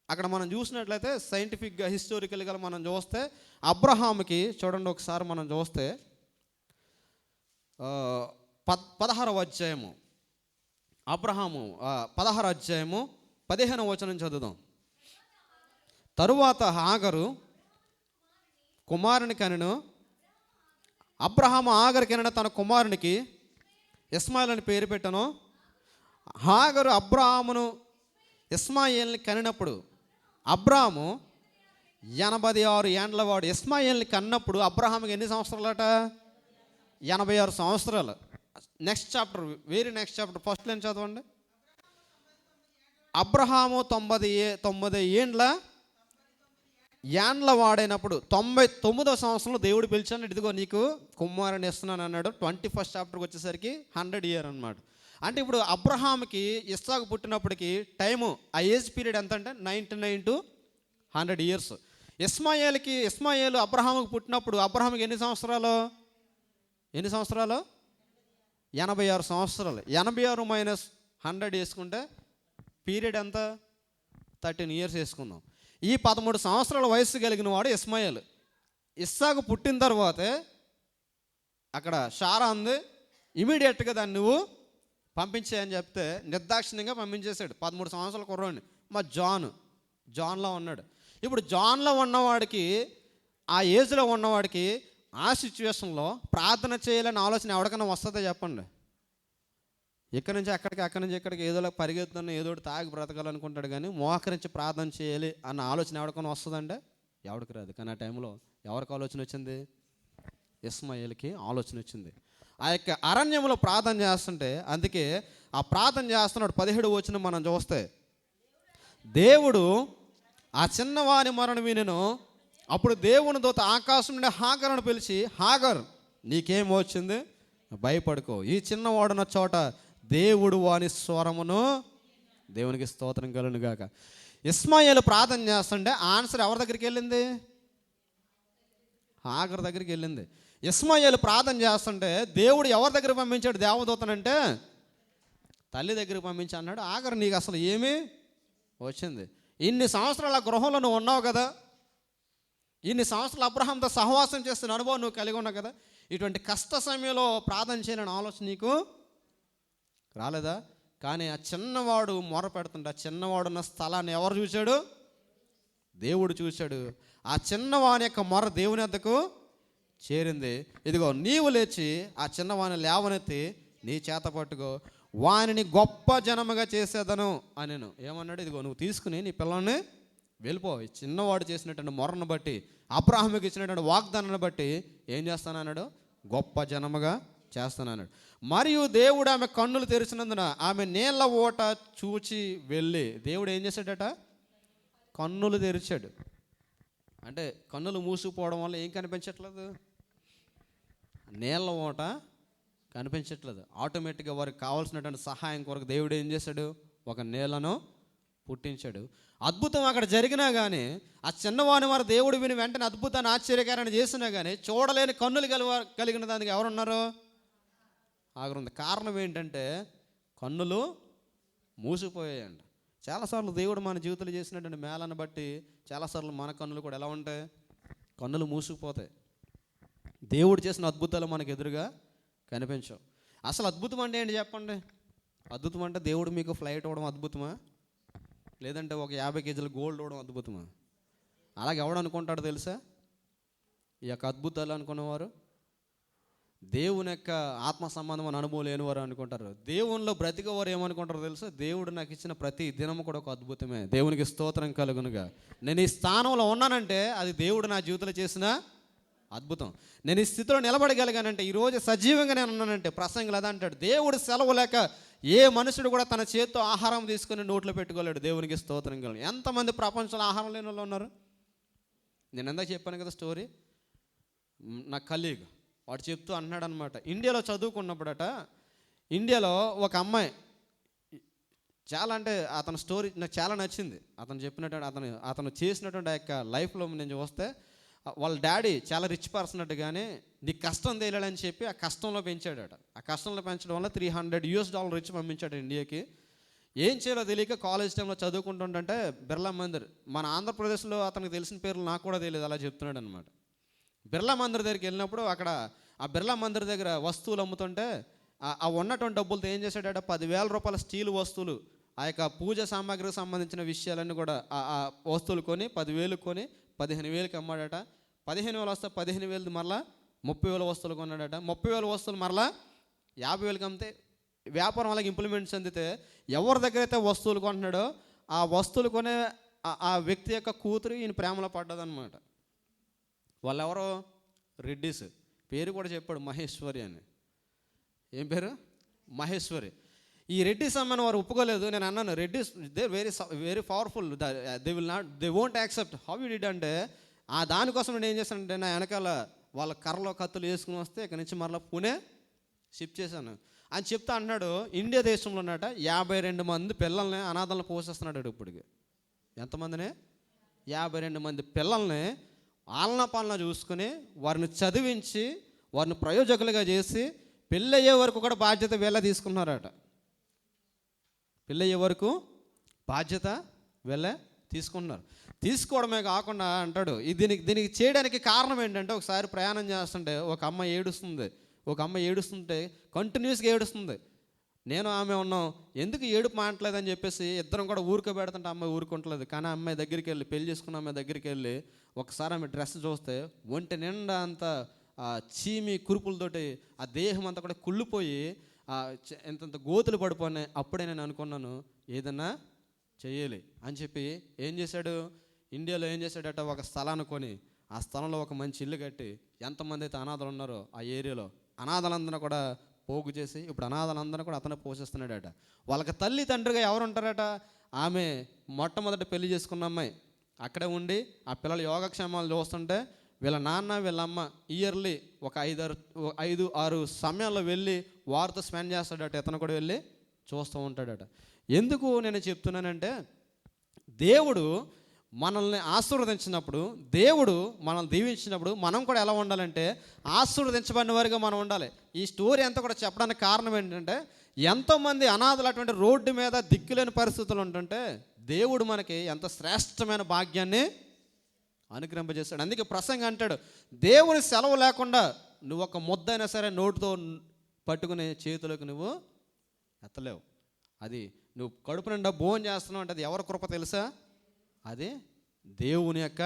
అక్కడ మనం చూసినట్లయితే సైంటిఫిక్గా, హిస్టారికల్గా మనం చూస్తే అబ్రహాముకి చూడండి, ఒకసారి మనం చూస్తే 16వ అధ్యాయము, అబ్రహాము 16వ అధ్యాయము 15వ వచనం చదువుదాం. తరువాత హాగరు కుమారుని కనెను. అబ్రహాము హాగరు కనిన తన కుమారునికి ఇస్మాయిల్ అని పేరు పెట్టెను. హాగరు అబ్రహామును ఇస్మాయిల్ని కనినప్పుడు అబ్రాము 86 ఏండ్ల వాడు. ఇస్మాయిల్ని కన్నప్పుడు అబ్రహాముకి ఎన్ని సంవత్సరాలట? 86 సంవత్సరాలు. Next chapter, very next chapter, first line చదవండి. అబ్రహాము 90 ఏండ్ల వాడైనప్పుడు 99వ సంవత్సరంలో దేవుడు పిలిచాను, ఇదిగో నీకు కుమారుని ఇస్తున్నాను అన్నాడు. 21st చాప్టర్కి వచ్చేసరికి 100 years అనమాట. అంటే ఇప్పుడు అబ్రహాముకి ఇస్సాకు పుట్టినప్పటికి టైము, ఆ ఏజ్ పీరియడ్ ఎంత అంటే 99 to 100 years. ఇస్మాయిల్ అబ్రహాముకి పుట్టినప్పుడు అబ్రహాముకి ఎన్ని సంవత్సరాలు? 86 సంవత్సరాలు. 86 minus 100 వేసుకుంటే పీరియడ్ ఎంత? 13 years వేసుకుందాం. ఈ 13 సంవత్సరాల వయసు కలిగిన వాడు ఇస్మాయిల్. ఇస్సాకు పుట్టిన తర్వాతే అక్కడ షారా అంది, ఇమీడియట్గా దాన్ని నువ్వు పంపించేయని చెప్తే నిర్దాక్షిణ్యంగా పంపించేశాడు. 13 సంవత్సరాల కుర్రోడిని. మా జాన్లో ఉన్నాడు. ఇప్పుడు జాన్లో ఉన్నవాడికి, ఆ ఏజ్లో ఉన్నవాడికి, ఆ సిచ్యువేషన్లో ప్రార్థన చేయాలని ఆలోచన ఎవరికైనా వస్తుందో చెప్పండి? ఇక్కడి నుంచి అక్కడికి, అక్కడి నుంచి ఇక్కడికి ఏదో పరిగెత్తున్న, ఏదో తాగి బ్రతకాలనుకుంటాడు, కానీ మోకరించి ప్రార్థన చేయాలి అన్న ఆలోచన ఎవరికైనా వస్తుందంటే ఎవరికి రాదు. కానీ ఆ టైంలో ఎవరికి ఆలోచన వచ్చింది? ఇస్మాయిల్కి ఆలోచన వచ్చింది. ఆ యొక్క అరణ్యంలో ప్రార్థన చేస్తుంటే, అందుకే ఆ ప్రార్థన చేస్తున్నాడు. 17వ వచనం మనం చూస్తే, దేవుడు ఆ చిన్నవాని మరణం వినెను. అప్పుడు దేవుని దూత ఆకాశం నుండి హాగరును పిలిచి, హాగర్ నీకేం వచ్చింది? భయపడుకో, ఈ చిన్నవాడున్న చోట దేవుడు వాని స్వరమును, దేవునికి స్తోత్రం కలుగును గాక. ఇస్మాయిల్ ప్రార్థన చేస్తుంటే ఆన్సర్ ఎవరి దగ్గరికి వెళ్ళింది? హాగర్ దగ్గరికి వెళ్ళింది. ఇస్మాయిల్ ప్రార్థన చేస్తుంటే దేవుడు ఎవరి దగ్గర పంపించాడు దేవదూతనంటే? తల్లి దగ్గరికి పంపించి అన్నాడు, హాగర్ నీకు అసలు ఏమీ వచ్చింది? ఇన్ని సంవత్సరాల గృహంలో నువ్వు ఉన్నావు కదా, ఇన్ని సంవత్సరాలు అబ్రహాంతో సహవాసం చేస్తున్న అనుభవం నువ్వు కలిగి ఉన్నావు కదా, ఇటువంటి కష్ట సమయంలో ప్రార్థన చేయాలని ఆలోచన నీకు రాలేదా? కానీ ఆ చిన్నవాడు మొర పెడుతుంటే, ఆ చిన్నవాడున్న స్థలాన్ని ఎవరు చూశాడు? దేవుడు చూశాడు. ఆ చిన్నవాని యొక్క మొర దేవుని వద్దకు చేరింది. ఇదిగో నీవు లేచి ఆ చిన్నవాని లేవనెత్తి నీ చేత పట్టుకో, వానిని గొప్ప జనముగా చేసేదను అని. ఏమన్నాడు? ఇదిగో నువ్వు తీసుకుని నీ పిల్లల్ని వెళ్ళిపో. చిన్నవాడు చేసినటువంటి మొరను బట్టి, అబ్రాహాముకి ఇచ్చినటువంటి వాగ్దానాన్ని బట్టి ఏం చేస్తానన్నాడు? గొప్ప జనముగా చేస్తానన్నాడు. మరియు దేవుడు ఆమె కన్నులు తెరిచినందున ఆమె నీళ్ళ ఓట చూచి వెళ్ళి, దేవుడు ఏం చేశాడట? కన్నులు తెరిచాడు. అంటే కన్నులు మూసుకుపోవడం వల్ల ఏం కనిపించట్లేదు? నీళ్ళ ఓట కనిపించట్లేదు. ఆటోమేటిక్గా వారికి కావాల్సినటువంటి సహాయం కొరకు దేవుడు ఏం చేశాడు? ఒక నీళ్లను పుట్టించాడు. అద్భుతం అక్కడ జరిగినా కానీ ఆ చిన్నవాని వారు దేవుడు విని వెంటనే అద్భుతాన్ని ఆశ్చర్యకారాన్ని చేసినా కానీ చూడలేని కన్నులు కలిగిన దానికి ఎవరున్నారు? ఆగురుంది. కారణం ఏంటంటే కన్నులు మూసిపోయాయంట. చాలాసార్లు దేవుడు మన జీవితంలో చేసినటువంటి మేళను బట్టి చాలాసార్లు మన కన్నులు కూడా ఎలా ఉంటాయి? కన్నులు మూసుకుపోతాయి. దేవుడు చేసిన అద్భుతాలు మనకు ఎదురుగా కనిపించవు. అసలు అద్భుతం అంటే ఏంటి చెప్పండి? అద్భుతం అంటే దేవుడు మీకు ఫ్లైట్ ఇవ్వడం అద్భుతమా? లేదంటే ఒక 50 కేజీల గోల్డ్ ఇవ్వడం అద్భుతమా? అలాగే ఎవడు అనుకుంటాడో తెలుసా? ఈ యొక్క అద్భుతాలు అనుకున్నవారు దేవుని యొక్క ఆత్మ సంబంధమైన అనుభవం లేనివారు అనుకుంటారు. దేవునిలో బ్రతికేవారు ఏమనుకుంటారో తెలుసా? దేవుడు నాకు ఇచ్చిన ప్రతి దినము కూడా ఒక అద్భుతమే. దేవునికి స్తోత్రం కలుగునుగా. నేను ఈ స్థానంలో ఉన్నానంటే అది దేవుడు నా జీవితంలో చేసిన అద్భుతం. నేను ఈ స్థితిలో నిలబడగలిగానంటే, ఈరోజు సజీవంగా నేను ఉన్నానంటే ప్రసంగులు అదే అంటాడు. దేవుడు సెలవు లేక ఏ మనుషుడు కూడా తన చేతితో ఆహారం తీసుకుని నోట్లో పెట్టుకోలేడు. దేవునికి స్తోత్రం కలుగు. ఎంతమంది ప్రపంచంలో ఆహారం లేని వాళ్ళు ఉన్నారు? నేను ఎందాక చెప్పాను కదా స్టోరీ. నా కలీగ్ వాడు చెప్తూ అంటున్నాడు అనమాట. ఇండియాలో చదువుకున్నప్పుడట, ఇండియాలో ఒక అమ్మాయి చాలా, అంటే అతని స్టోరీ నాకు చాలా నచ్చింది. అతను చెప్పినటువంటి అతను చేసినటువంటి ఆ యొక్క లైఫ్లో నేను చూస్తే, వాళ్ళ డాడీ చాలా రిచ్ పర్సన్ అట్టుగానే నీకు కష్టం తెలియాలని చెప్పి ఆ కష్టంలో పెంచాడట. ఆ కష్టంలో పెంచడం వల్ల $300 ఇచ్చి పంపించాడు ఇండియాకి. ఏం చేయాలో తెలియక కాలేజ్ టైంలో చదువుకుంటుంటే బిర్లా మందిర్, మన ఆంధ్రప్రదేశ్లో అతనికి తెలిసిన పేర్లు నాకు కూడా తెలియదు, అలా చెప్తున్నాడు అనమాట. బిర్లా మందిర్ దగ్గరికి వెళ్ళినప్పుడు అక్కడ ఆ బిర్లా మందిర్ దగ్గర వస్తువులు అమ్ముతుంటే ఆ ఉన్నటువంటి డబ్బులతో ఏం చేశాడట? $10,000 స్టీల్ వస్తువులు, ఆ యొక్క పూజ సామాగ్రికి సంబంధించిన విషయాలన్నీ కూడా ఆ వస్తువులు కొని 10,000 కొని 15,000కి అమ్మాడట. 15,000 వస్తే 15,000 మరలా 30,000 వస్తువులు కొన్నాడట. 30,000 వస్తువులు మరలా 50,000కి అమ్మితే వ్యాపారం అలాగే ఇంప్లిమెంట్ చెందితే ఎవరి దగ్గర అయితే వస్తువులు కొంటున్నాడో ఆ వస్తువులు కొనే ఆ వ్యక్తి యొక్క కూతురు ఈయన ప్రేమలో పడ్డదనమాట. వాళ్ళెవరో రెడ్డిస్. పేరు కూడా చెప్పాడు, మహేశ్వరి అని. ఏం పేరు? మహేశ్వరి. ఈ రెడ్డిస్ అమ్మని వారు ఒప్పుకోలేదు. నేను అన్నాను, Reddys they very powerful, they won't accept. How you did అంటే దానికోసం నేను ఏం చేశానంటే, నా వెనకాల వాళ్ళ కర్రలో కత్తులు వేసుకుని వస్తే ఇక్కడ నుంచి మరలా పూణే షిఫ్ట్ చేశాను అని చెప్తా అంటున్నాడు. ఇండియా దేశంలో ఉన్నట 52 మంది పిల్లల్ని అనాథలను పోషిస్తున్నాడు ఇప్పటికి. ఎంతమందిని? 52 మంది పిల్లల్ని ఆలనా పాలన చూసుకుని వారిని చదివించి వారిని ప్రయోజకులుగా చేసి పెళ్ళయ్యే వరకు కూడా బాధ్యత వీళ్ళ తీసుకున్నారట. పెళ్ళయ్యే వరకు బాధ్యత వీళ్ళే తీసుకుంటున్నారు. తీసుకోవడమే కాకుండా అంటాడు, దీనికి చేయడానికి కారణం ఏంటంటే, ఒకసారి ప్రయాణం చేస్తుంటే ఒక అమ్మాయి ఏడుస్తుంటే కంటిన్యూస్గా ఏడుస్తుంది. నేను ఆమె ఉన్నాం, ఎందుకు ఏడుపు మానట్లేదని చెప్పేసి ఇద్దరం కూడా ఊరుకోబెడుతుంటే అమ్మాయి ఊరుకుంటలేదు. కానీ ఆ అమ్మాయి దగ్గరికి వెళ్ళి, పెళ్లి చేసుకున్న అమ్మాయి దగ్గరికి వెళ్ళి ఒకసారి ఆమె డ్రెస్ చూస్తే ఒంటి నిండా అంత చీమి కురుపులతోటి ఆ దేహం అంతా కూడా కుళ్ళిపోయి ఎంతంత గోతులు పడిపోయినాయి. అప్పుడే నేను అనుకున్నాను ఏదన్నా చేయాలి అని చెప్పి ఏం చేశాడు? ఇండియాలో ఏం చేశాడట? ఒక స్థలాన్ని కొని ఆ స్థలంలో ఒక మంచి ఇల్లు కట్టి ఎంతమంది అయితే అనాథలు ఉన్నారో ఆ ఏరియాలో అనాథలందరూ కూడా పోగు చేసి ఇప్పుడు అనాథలందరూ కూడా అతనే పోషిస్తున్నాడట. వాళ్ళకి తల్లి తండ్రిగా ఎవరు ఉంటారట? ఆమె మొట్టమొదటి పెళ్లి చేసుకున్న అమ్మాయి అక్కడే ఉండి ఆ పిల్లల యోగక్షేమాలు చూస్తుంటే వీళ్ళ నాన్న వీళ్ళ అమ్మ ఇయర్లీ ఒక 5-6 సమయాల్లో వెళ్ళి వారితో స్పెండ్ చేస్తాడట. ఇతను కూడా వెళ్ళి చూస్తూ ఉంటాడట. ఎందుకు నేను చెప్తున్నానంటే, దేవుడు మనల్ని ఆశీర్వదించినప్పుడు, దేవుడు మనల్ని దీవించినప్పుడు మనం కూడా ఎలా ఉండాలంటే ఆశీర్వదించబడిన వారిగా మనం ఉండాలి. ఈ స్టోరీ అంతా కూడా చెప్పడానికి కారణం ఏంటంటే, ఎంతోమంది అనాథలు అటువంటి రోడ్డు మీద దిక్కులేని పరిస్థితులు ఉంటుంటే దేవుడు మనకి ఎంత శ్రేష్టమైన భాగ్యాన్ని అనుగ్రహింపజేస్తాడు. అందుకే ప్రసంగం అంటాడు, దేవుని సెలవు లేకుండా నువ్వు ఒక ముద్దైనా సరే నోటితో పట్టుకునే చేతులకు నువ్వు ఎత్తలేవు. అది నువ్వు కడుపు నిండా భోజనం చేస్తున్నావు అంటే అది ఎవరి కృప తెలుసా? అది దేవుని యొక్క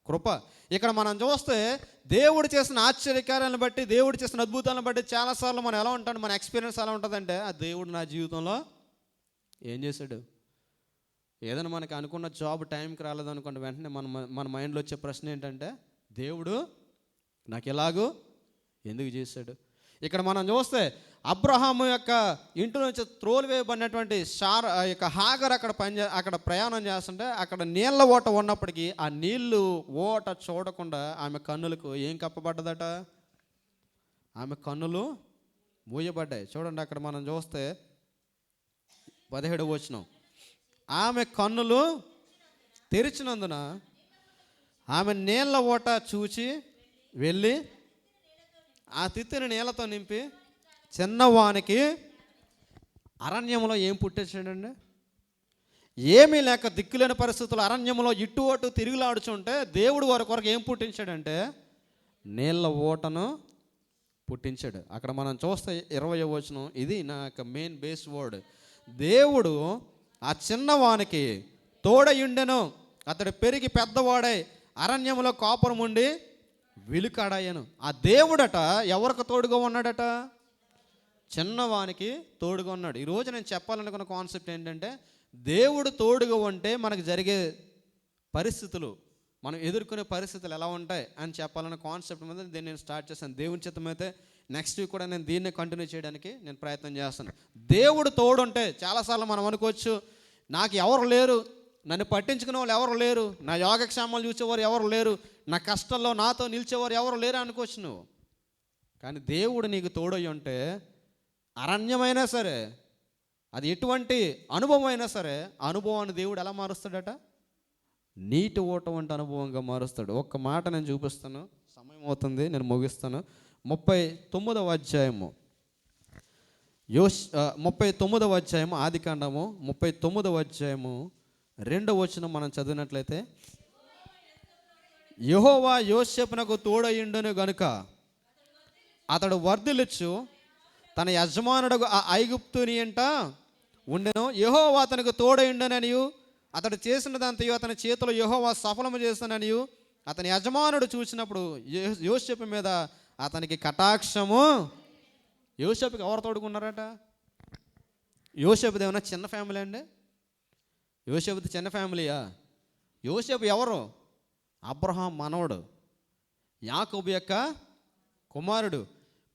కృప. ఇక్కడ మనం చూస్తే దేవుడు చేసిన ఆశ్చర్యకార్యాలను బట్టి, దేవుడు చేసిన అద్భుతాలను బట్టి చాలాసార్లు మనం ఎలా ఉంటాం, మన ఎక్స్పీరియన్స్ ఎలా ఉంటుందంటే, ఆ దేవుడు నా జీవితంలో ఏం చేశాడు? ఏదైనా మనకి అనుకున్న జాబ్ టైంకి రాలేదనుకోండి, వెంటనే మన మైండ్లో వచ్చే ప్రశ్న ఏంటంటే, దేవుడు నాకు ఎలాగూ ఎందుకు చేశాడు? ఇక్కడ మనం చూస్తే అబ్రహాము యొక్క ఇంటి నుంచి త్రోలివేయబడినటువంటి యొక్క హాగర్ అక్కడ ప్రయాణం చేస్తుంటే అక్కడ నీళ్ళ ఓట ఉన్నప్పటికీ ఆ నీళ్లు ఓట చూడకుండా ఆమె కన్నులకు ఏం కప్పబడ్డదట? ఆమె కన్నులు మూయబడ్డాయి. చూడండి, అక్కడ మనం చూస్తే 17వ వచనం, ఆమె కన్నులు తెరిచినందున ఆమె నీళ్ళ ఓట చూచి వెళ్ళి ఆ తిత్తిని నీళ్ళతో నింపి చిన్నవానికి అరణ్యంలో ఏం పుట్టించాడండి? ఏమీ లేక దిక్కులేని పరిస్థితుల్లో అరణ్యంలో ఇటు అటు తిరుగులాడుచుంటే దేవుడు వారి కొరకు ఏం పుట్టించాడంటే నీళ్ళ ఓటను పుట్టించాడు. అక్కడ మనం చూస్తే 20వ వచనం, ఇది నా యొక్క మెయిన్ బేస్ వర్డ్. దేవుడు ఆ చిన్నవానికి తోడయుండెను, అతడు పెరిగి పెద్దవాడై అరణ్యంలో కాపురం ఉండి విలుకాడాయను. ఆ దేవుడట ఎవరికి తోడుగా ఉన్నాడట? చిన్నవానికి తోడుగా ఉన్నాడు. ఈరోజు నేను చెప్పాలనుకున్న కాన్సెప్ట్ ఏంటంటే, దేవుడు తోడుగా ఉంటే మనకు జరిగే పరిస్థితులు, మనం ఎదుర్కొనే పరిస్థితులు ఎలా ఉంటాయి అని చెప్పాలన్న కాన్సెప్ట్ మీద దీన్ని నేను స్టార్ట్ చేశాను. దేవుని చిత్తమైతే నెక్స్ట్ వీక్ కూడా నేను దీన్నే కంటిన్యూ చేయడానికి నేను ప్రయత్నం చేస్తాను. దేవుడు తోడుంటే చాలాసార్లు మనం అనుకోవచ్చు, నాకు ఎవరు లేరు, నన్ను పట్టించుకునే వాళ్ళు ఎవరు లేరు, నా యోగక్షేమాలు చూసేవారు ఎవరు లేరు, నా కష్టంలో నాతో నిలిచేవారు ఎవరు లేరు అనుకోవచ్చు నువ్వు. కానీ దేవుడు నీకు తోడై ఉంటే అరణ్యమైనా సరే, అది ఎటువంటి అనుభవం అయినా సరే, అనుభవాన్ని దేవుడు ఎలా మారుస్తాడట? నీటి ఓట వంటి అనుభవంగా మారుస్తాడు. ఒక్క మాట నేను చూపిస్తాను, సమయం అవుతుంది, నేను ముగిస్తాను. 39వ అధ్యాయము 39వ అధ్యాయము ఆదికాండము 39వ అధ్యాయము 2వ వచనం మనం చదివినట్లయితే, యెహోవా యోసేపునకు తోడయుండును గనుక అతడు వర్ధిల్లుచు తన యజమానుడు ఆ ఐగుప్తుని ఎంట ఉండెను. యెహోవా అతనికి తోడయుండుననియు అతడు చేసినదంతయు అతని చేతిలో యెహోవా సఫలము చేస్తాననియు అతని యజమానుడు చూసినప్పుడు యోసేపు మీద అతనికి కటాక్షము. యోసేపుకి ఎవరు తోడుకున్నారట? యోసేపుది ఏమన్నా చిన్న ఫ్యామిలీ అండి? యోసేపుది చిన్న ఫ్యామిలీయా? యోసేపు ఎవరు? అబ్రహాం మనవడు, యాకోబు యొక్క కుమారుడు.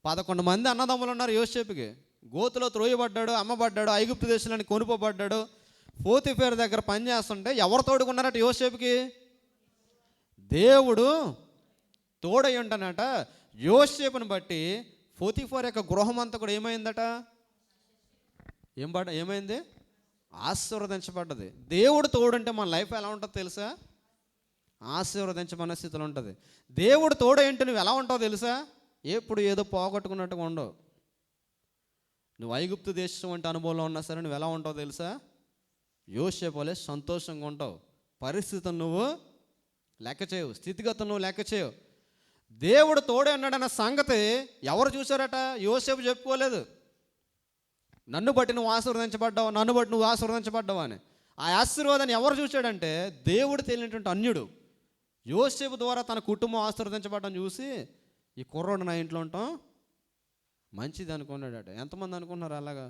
11 మంది అన్నదమ్ములు ఉన్నారు యోసేపుకి. గోతులో త్రోయబడ్డాడు, అమ్మబడ్డాడు, ఐగుప్తు దేశానికి కొనుపోబడ్డాడు. పోతీఫేరు దగ్గర పనిచేస్తుంటే ఎవరు తోడుకున్నారట యోసేపుకి? దేవుడు తోడై ఉంటానట. యోసేపుని బట్టి పోతీఫేరు యొక్క గృహం అంతా కూడా ఏమైందట? ఏమైంది? ఆశీర్వదించబడ్డది. దేవుడు తోడుంటే మన లైఫ్ ఎలా ఉంటుందో తెలుసా? ఆశీర్వదించబడిన స్థితిలో ఉంటుంది. దేవుడు తోడేంటి నువ్వు ఎలా ఉంటావు తెలుసా? ఎప్పుడు ఏదో పోగొట్టుకున్నట్టుగా ఉండవు. నువ్వు ఐగుప్తు దేశం వంటి అనుభవంలో ఉన్నా సరే నువ్వు ఎలా ఉంటావు తెలుసా? యోసేపు వలె సంతోషంగా ఉంటావు. పరిస్థితులు నువ్వు లెక్క చేయవు, స్థితిగతులు నువ్వు లెక్క చేయవు. దేవుడు తోడే అన్నాడన్న సంగతి ఎవరు చూశారట? యోసేపు చెప్పుకోలేదు. నన్ను బట్టి నువ్వు ఆశీర్వదించబడ్డావు, నన్ను బట్టి నువ్వు ఆశీర్వదించబడ్డావు అని. ఆ ఆశీర్వాదాన్ని ఎవరు చూశాడంటే దేవుడు తెలియనటువంటి అన్యుడు. యోసేపు ద్వారా తన కుటుంబం ఆశీర్వదించబడ్డం చూసి ఈ కుర్రోడు నా ఇంట్లో ఉంటాం మంచిది అనుకున్నాడట. ఎంతమంది అనుకున్నారు అలాగా?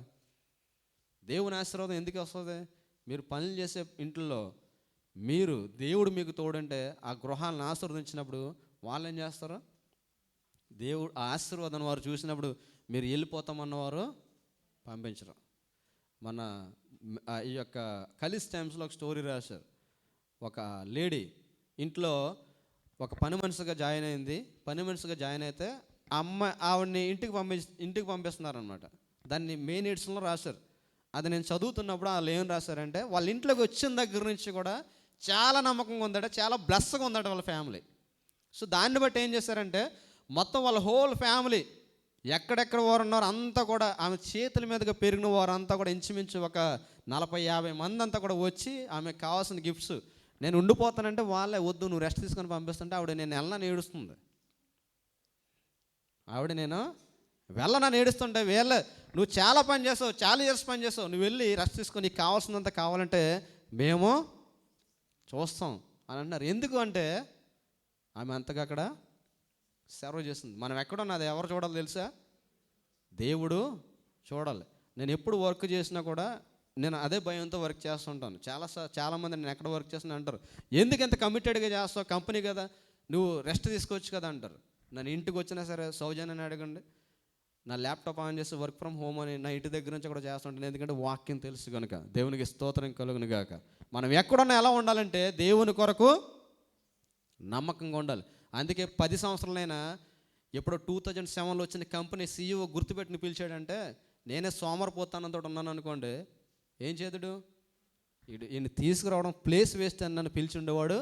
దేవుని ఆశీర్వాదం ఎందుకు వస్తుంది? మీరు పనులు చేసే ఇంట్లో మీరు దేవుడు మీకు తోడంటే ఆ గృహాలను ఆశీర్వదించినప్పుడు వాళ్ళు ఏం చేస్తారు? దేవుడు ఆ ఆశీర్వాదం వారు చూసినప్పుడు మీరు వెళ్ళిపోతామన్నవారు పంపించరు. మన ఈ యొక్క కలిసి టైమ్స్లో ఒక స్టోరీ రాశారు. ఒక లేడీ ఇంట్లో ఒక పని మనిషిగా జాయిన్ అయింది. పని మనిషిగా జాయిన్ అయితే ఆవిడని ఇంటికి పంపిస్తున్నారనమాట. దాన్ని మెయిన్ ఎడిషన్లో రాశారు. అది నేను చదువుతున్నప్పుడు వాళ్ళు ఏం రాశారంటే, వాళ్ళ ఇంట్లోకి వచ్చిన దగ్గర నుంచి కూడా చాలా నమ్మకంగా ఉందట, చాలా బ్లెస్గా ఉందట వాళ్ళ ఫ్యామిలీ. సో దాన్ని బట్టి ఏం చేశారంటే మొత్తం వాళ్ళ హోల్ ఫ్యామిలీ ఎక్కడెక్కడ వారు ఉన్నారు అంతా కూడా ఆమె చేతుల మీదుగా పెరిగిన వారు అంతా కూడా ఇంచుమించు ఒక 40-50 మంది అంతా కూడా వచ్చి ఆమెకు కావాల్సిన గిఫ్ట్స్, నేను ఉండిపోతానంటే వాళ్ళే వద్దు నువ్వు రెస్ట్ తీసుకొని పంపిస్తుంటే ఆవిడ నేను వెళ్ళనని ఏడుస్తుంది. ఆవిడ నేను వెళ్ళనని ఏడుస్తుంటే నువ్వు చాలా పని చేసావు, చాలా ఇయర్స్ పని చేసావు, నువ్వు వెళ్ళి రెస్ట్ తీసుకొని నీకు కావాల్సినంత కావాలంటే మేము చూస్తాం అని అన్నారు. ఎందుకు అంటే ఆమె అంతగా అక్కడ సర్వ్ చేస్తుంది. మనం ఎక్కడున్నది ఎవరు చూడాలి తెలుసా? దేవుడు చూడాలి. నేను ఎప్పుడు వర్క్ చేసినా కూడా నేను అదే భయంతో వర్క్ చేస్తుంటాను. చాలామంది నేను ఎక్కడ వర్క్ చేస్తున్నా అంటారు, ఎందుకు ఎంత కమిటెడ్గా చేస్తావు, కంపెనీ కదా, నువ్వు రెస్ట్ తీసుకోవచ్చు కదా అంటారు. నేను ఇంటికి వచ్చినా సరే సౌజన్యని అడగండి, నా ల్యాప్టాప్ ఆన్ చేసి వర్క్ ఫ్రమ్ హోమ్ అని నా ఇంటి దగ్గర నుంచి కూడా చేస్తుంటాను. ఎందుకంటే వాక్యం తెలుసు కనుక. దేవునికి స్తోత్రం కలుగును గాక. మనం ఎక్కడున్నా ఎలా ఉండాలంటే దేవుని కొరకు నమ్మకంగా ఉండాలి. అందుకే 10 సంవత్సరాలైనా ఎప్పుడో 2007లో వచ్చిన కంపెనీ CEO గుర్తుపెట్టుని పిలిచాడంటే, నేనే సోమరపోతానంతో ఉన్నాను అనుకోండి, ఏం చేతుడు ఈయన తీసుకురావడం ప్లేస్ వేస్ట్ అని నన్ను పిలిచి ఉండేవాడు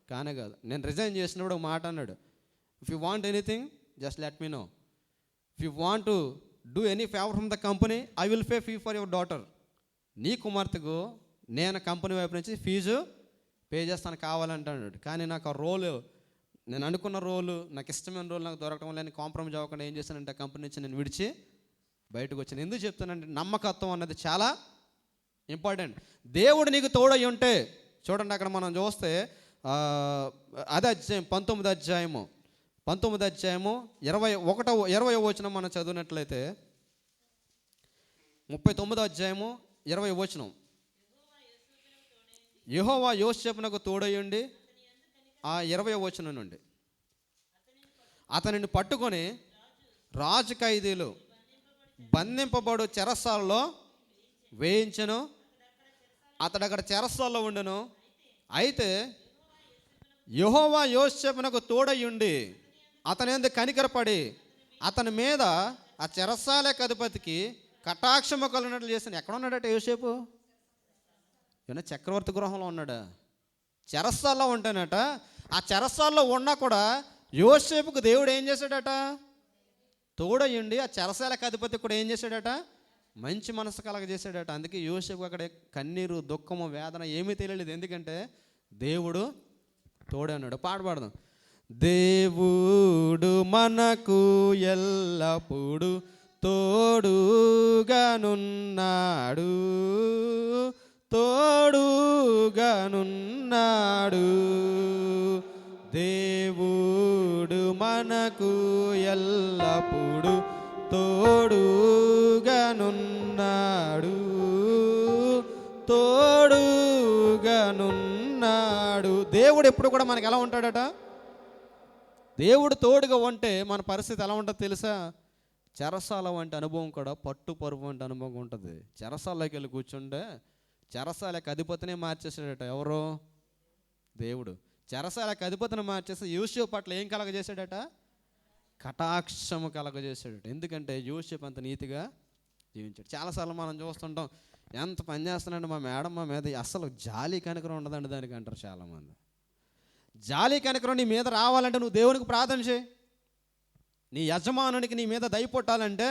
కానే కాదు. నేను రిజైన్ చేసినప్పుడు ఒక మాట అన్నాడు, if you want anything just let me know, if you want to do any favour from the company I will pay fee for your daughter. నీ కుమార్తెకు నేను కంపెనీ వైపు నుంచి ఫీజు పే చేస్తాను కావాలంటాడు. కానీ నాకు ఆ రోలు, నేను అనుకున్న రోలు, నాకు ఇష్టమైన రోలు నాకు దొరకడం వల్ల నేను కాంప్రమైజ్ అవ్వకుండా ఏం చేశానంటే ఆ కంపెనీ నుంచి నేను విడిచి బయటకు వచ్చాను. ఎందుకు చెప్తానంటే నమ్మకత్వం అన్నది చాలా ఇంపార్టెంట్. దేవుడు నీకు తోడై ఉంటే, చూడండి అక్కడ మనం చూస్తే అదే అధ్యాయం 19వ అధ్యాయము 20వ వచనం మనం చదివినట్లయితే 39వ అధ్యాయము 20వ వచనం, యెహోవా యోసేపునకు తోడయ్యుండి, ఆ 20వ వచనం నుండి, అతనిని పట్టుకొని రాజు ఖైదీలు బంధింపబడు చెరసాలలో వేయించెను. అతడు అక్కడ చెరసాలలో ఉండెను. అయితే యెహోవా యోసేపునకు తోడయ్యుండి అతని యందు కనికరపడి అతని మీద ఆ చెరసాలకు అధిపతికి కటాక్షము కలిగినట్లు చేశాను. ఎక్కడ ఉన్నాడట యోసేపు? ఏమన్నా చక్రవర్తి గృహంలో ఉన్నాడా? చెరసాల్లో ఉంటానట. ఆ చెరసాల్లో ఉన్నా కూడా యోసేపుకు దేవుడు ఏం చేశాడట? తోడయ్యుండి ఆ చెరసాలకు అధిపతి కూడా ఏం చేశాడట? మంచి మనసు కలగజేశాడట. అందుకే యోసేపు అక్కడ కన్నీరు, దుఃఖము, వేదన ఏమీ తెలియలేదు. ఎందుకంటే దేవుడు తోడన్నాడు. పాడదాం. దేవుడు మనకు ఎల్లప్పుడూ తోడుగానున్నాడు, తోడుగానున్నాడు. దేవుడు మనకు ఎల్లప్పుడూ తోడుగానున్నాడు, తోడుగానున్నాడు. దేవుడు ఎప్పుడు కూడా మనకు ఎలా ఉంటాడట? దేవుడు తోడుగా ఉంటే మన పరిస్థితి ఎలా ఉంటుందో తెలుసా? చెరసాల వంటి అనుభవం కూడా పట్టు పరుపు వంటి అనుభవం ఉంటుంది. చెరసాలకి వెళ్ళి కూర్చుంటే చెరసాలకు అధిపతినే మార్చేసాడట. ఎవరో? దేవుడు. చెరసాలకు అధిపతిని మార్చేసి యోసేపు పట్ల ఏం కలగజేశాడట? కటాక్షము కలగజేశాడట. ఎందుకంటే యోసేపు అంత నీతిగా జీవించాడు. చాలాసార్లు మనం చూస్తుంటాం, ఎంత పని చేస్తున్నాడు మా మేడం మా మీద, అసలు జాలి కనికరం ఉండదండి దానికి అంటారు చాలామంది. జాలి కనికరం నీ మీద రావాలంటే నువ్వు దేవునికి ప్రార్థన చేయి. నీ యజమానునికి నీ మీద దయ పుట్టాలంటే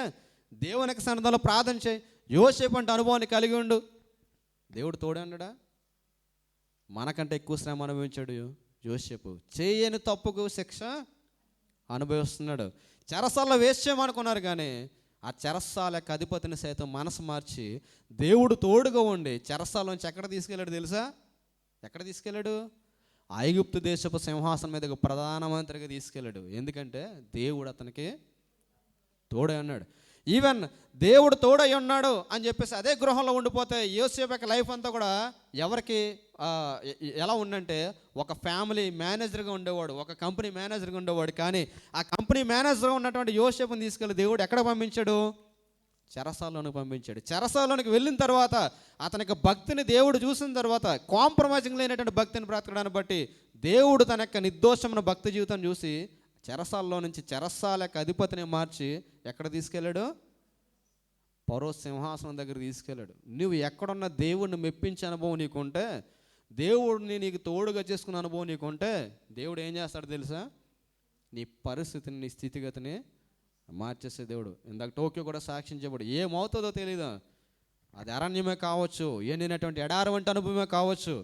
దేవునికి సన్నిధిలో ప్రార్థన చేయి. యోసేపు అంటే అనుభవాన్ని కలిగి ఉండు. దేవుడు తోడే అన్నాడా? మనకంటే ఎక్కువ శ్రమ అనుభవించాడు యోసేపు. చేయని తప్పుకు శిక్ష అనుభవిస్తున్నాడు. చెరసాల్లో వేసేయమనుకున్నారు కానీ ఆ చెరసాలకు అధిపతిని సైతం మనసు మార్చి దేవుడు తోడుగా ఉండి చెరసాలోంచి ఎక్కడ తీసుకెళ్ళాడు తెలుసా? ఎక్కడ తీసుకెళ్ళాడు? ఐగుప్తు దేశపు సింహాసనం మీదకు ప్రధానమంత్రిగా తీసుకెళ్ళాడు. ఎందుకంటే దేవుడు అతనికి తోడై ఉన్నాడు. ఈవెన్ దేవుడు తోడై ఉన్నాడు అని చెప్పేసి అదే గృహంలో ఉండిపోతే యోసేపు యొక్క లైఫ్ అంతా కూడా ఎవరికి ఎలా ఉండంటే ఒక ఫ్యామిలీ మేనేజర్గా ఉండేవాడు, ఒక కంపెనీ మేనేజర్గా ఉండేవాడు. కానీ ఆ కంపెనీ మేనేజర్గా ఉన్నటువంటి యోసేపుని తీసుకెళ్ళి దేవుడు ఎక్కడ పంపించాడు? చెరసాల్లోనికి పంపించాడు. చెరసాల్లోనికి వెళ్ళిన తర్వాత అతనికి భక్తిని దేవుడు చూసిన తర్వాత, కాంప్రమైజింగ్ లేనటువంటి భక్తిని బ్రతకడాన్ని బట్టి దేవుడు తన యొక్క నిర్దోషమైన భక్తి జీవితం చూసి చెరసాల్లో నుంచి చెరసాలకు అధిపతిని మార్చి ఎక్కడ తీసుకెళ్ళాడు? ఫరో సింహాసనం దగ్గర తీసుకెళ్ళాడు. నువ్వు ఎక్కడున్న దేవుడిని మెప్పించే అనుభవం నీకుంటే, దేవుడిని నీకు తోడుగా చేసుకున్న అనుభవం నీకుంటే దేవుడు ఏం చేస్తాడు తెలుసా? నీ పరిస్థితిని, నీ స్థితిగతిని మార్చేసే దేవుడు. ఇందాక టోక్యో కూడా సాక్షించబడు. ఏమవుతుందో తెలీదు, అది అరణ్యమే కావచ్చు, ఎండినటువంటి ఎడారి వంటి అనుభవమే కావచ్చు,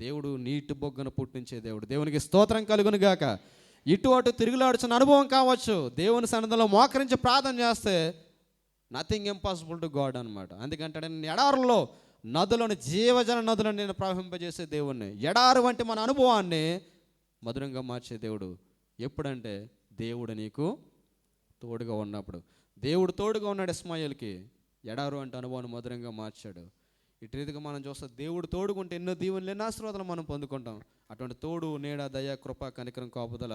దేవుడు నీటి బొగ్గను పుట్టించే దేవుడు. దేవునికి స్తోత్రం కలుగును గాక. ఇటు అటు తిరుగులాడుచున్న అనుభవం కావచ్చు, దేవుని సన్నిధిలో మోకరించి ప్రార్థన చేస్తే నథింగ్ ఇంపాసిబుల్ టు గాడ్ అనమాట. అందుకంటే నేను ఎడారులో నదులను, జీవజల నదులను నేను ప్రవహింపజేసే దేవుణ్ణి. ఎడారు వంటి మన అనుభవాన్ని మధురంగా మార్చే దేవుడు. ఎప్పుడంటే దేవుడు నీకు తోడుగా ఉన్నప్పుడు. దేవుడు తోడుగా ఉన్నాడు ఇస్మాయిల్కి. ఎడారు అంటే అనుభవాన్ని మధురంగా మార్చాడు. ఇటు రీతిగా మనం చూస్తాం, దేవుడు తోడుకుంటే ఎన్నో దీవెనలు, ఎన్నో ఆశీర్వాదాలు మనం పొందుకుంటాం. అటువంటి తోడు, నీడ, దయ, కృప, కనికరం, కాపుదల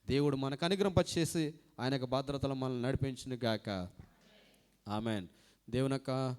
దేవుడు మనకు అనుగ్రహింపచేసి ఆయన యొక్క భద్రతలో మనల్ని నడిపించును గాక. ఆమెన్. దేవుని యొక్క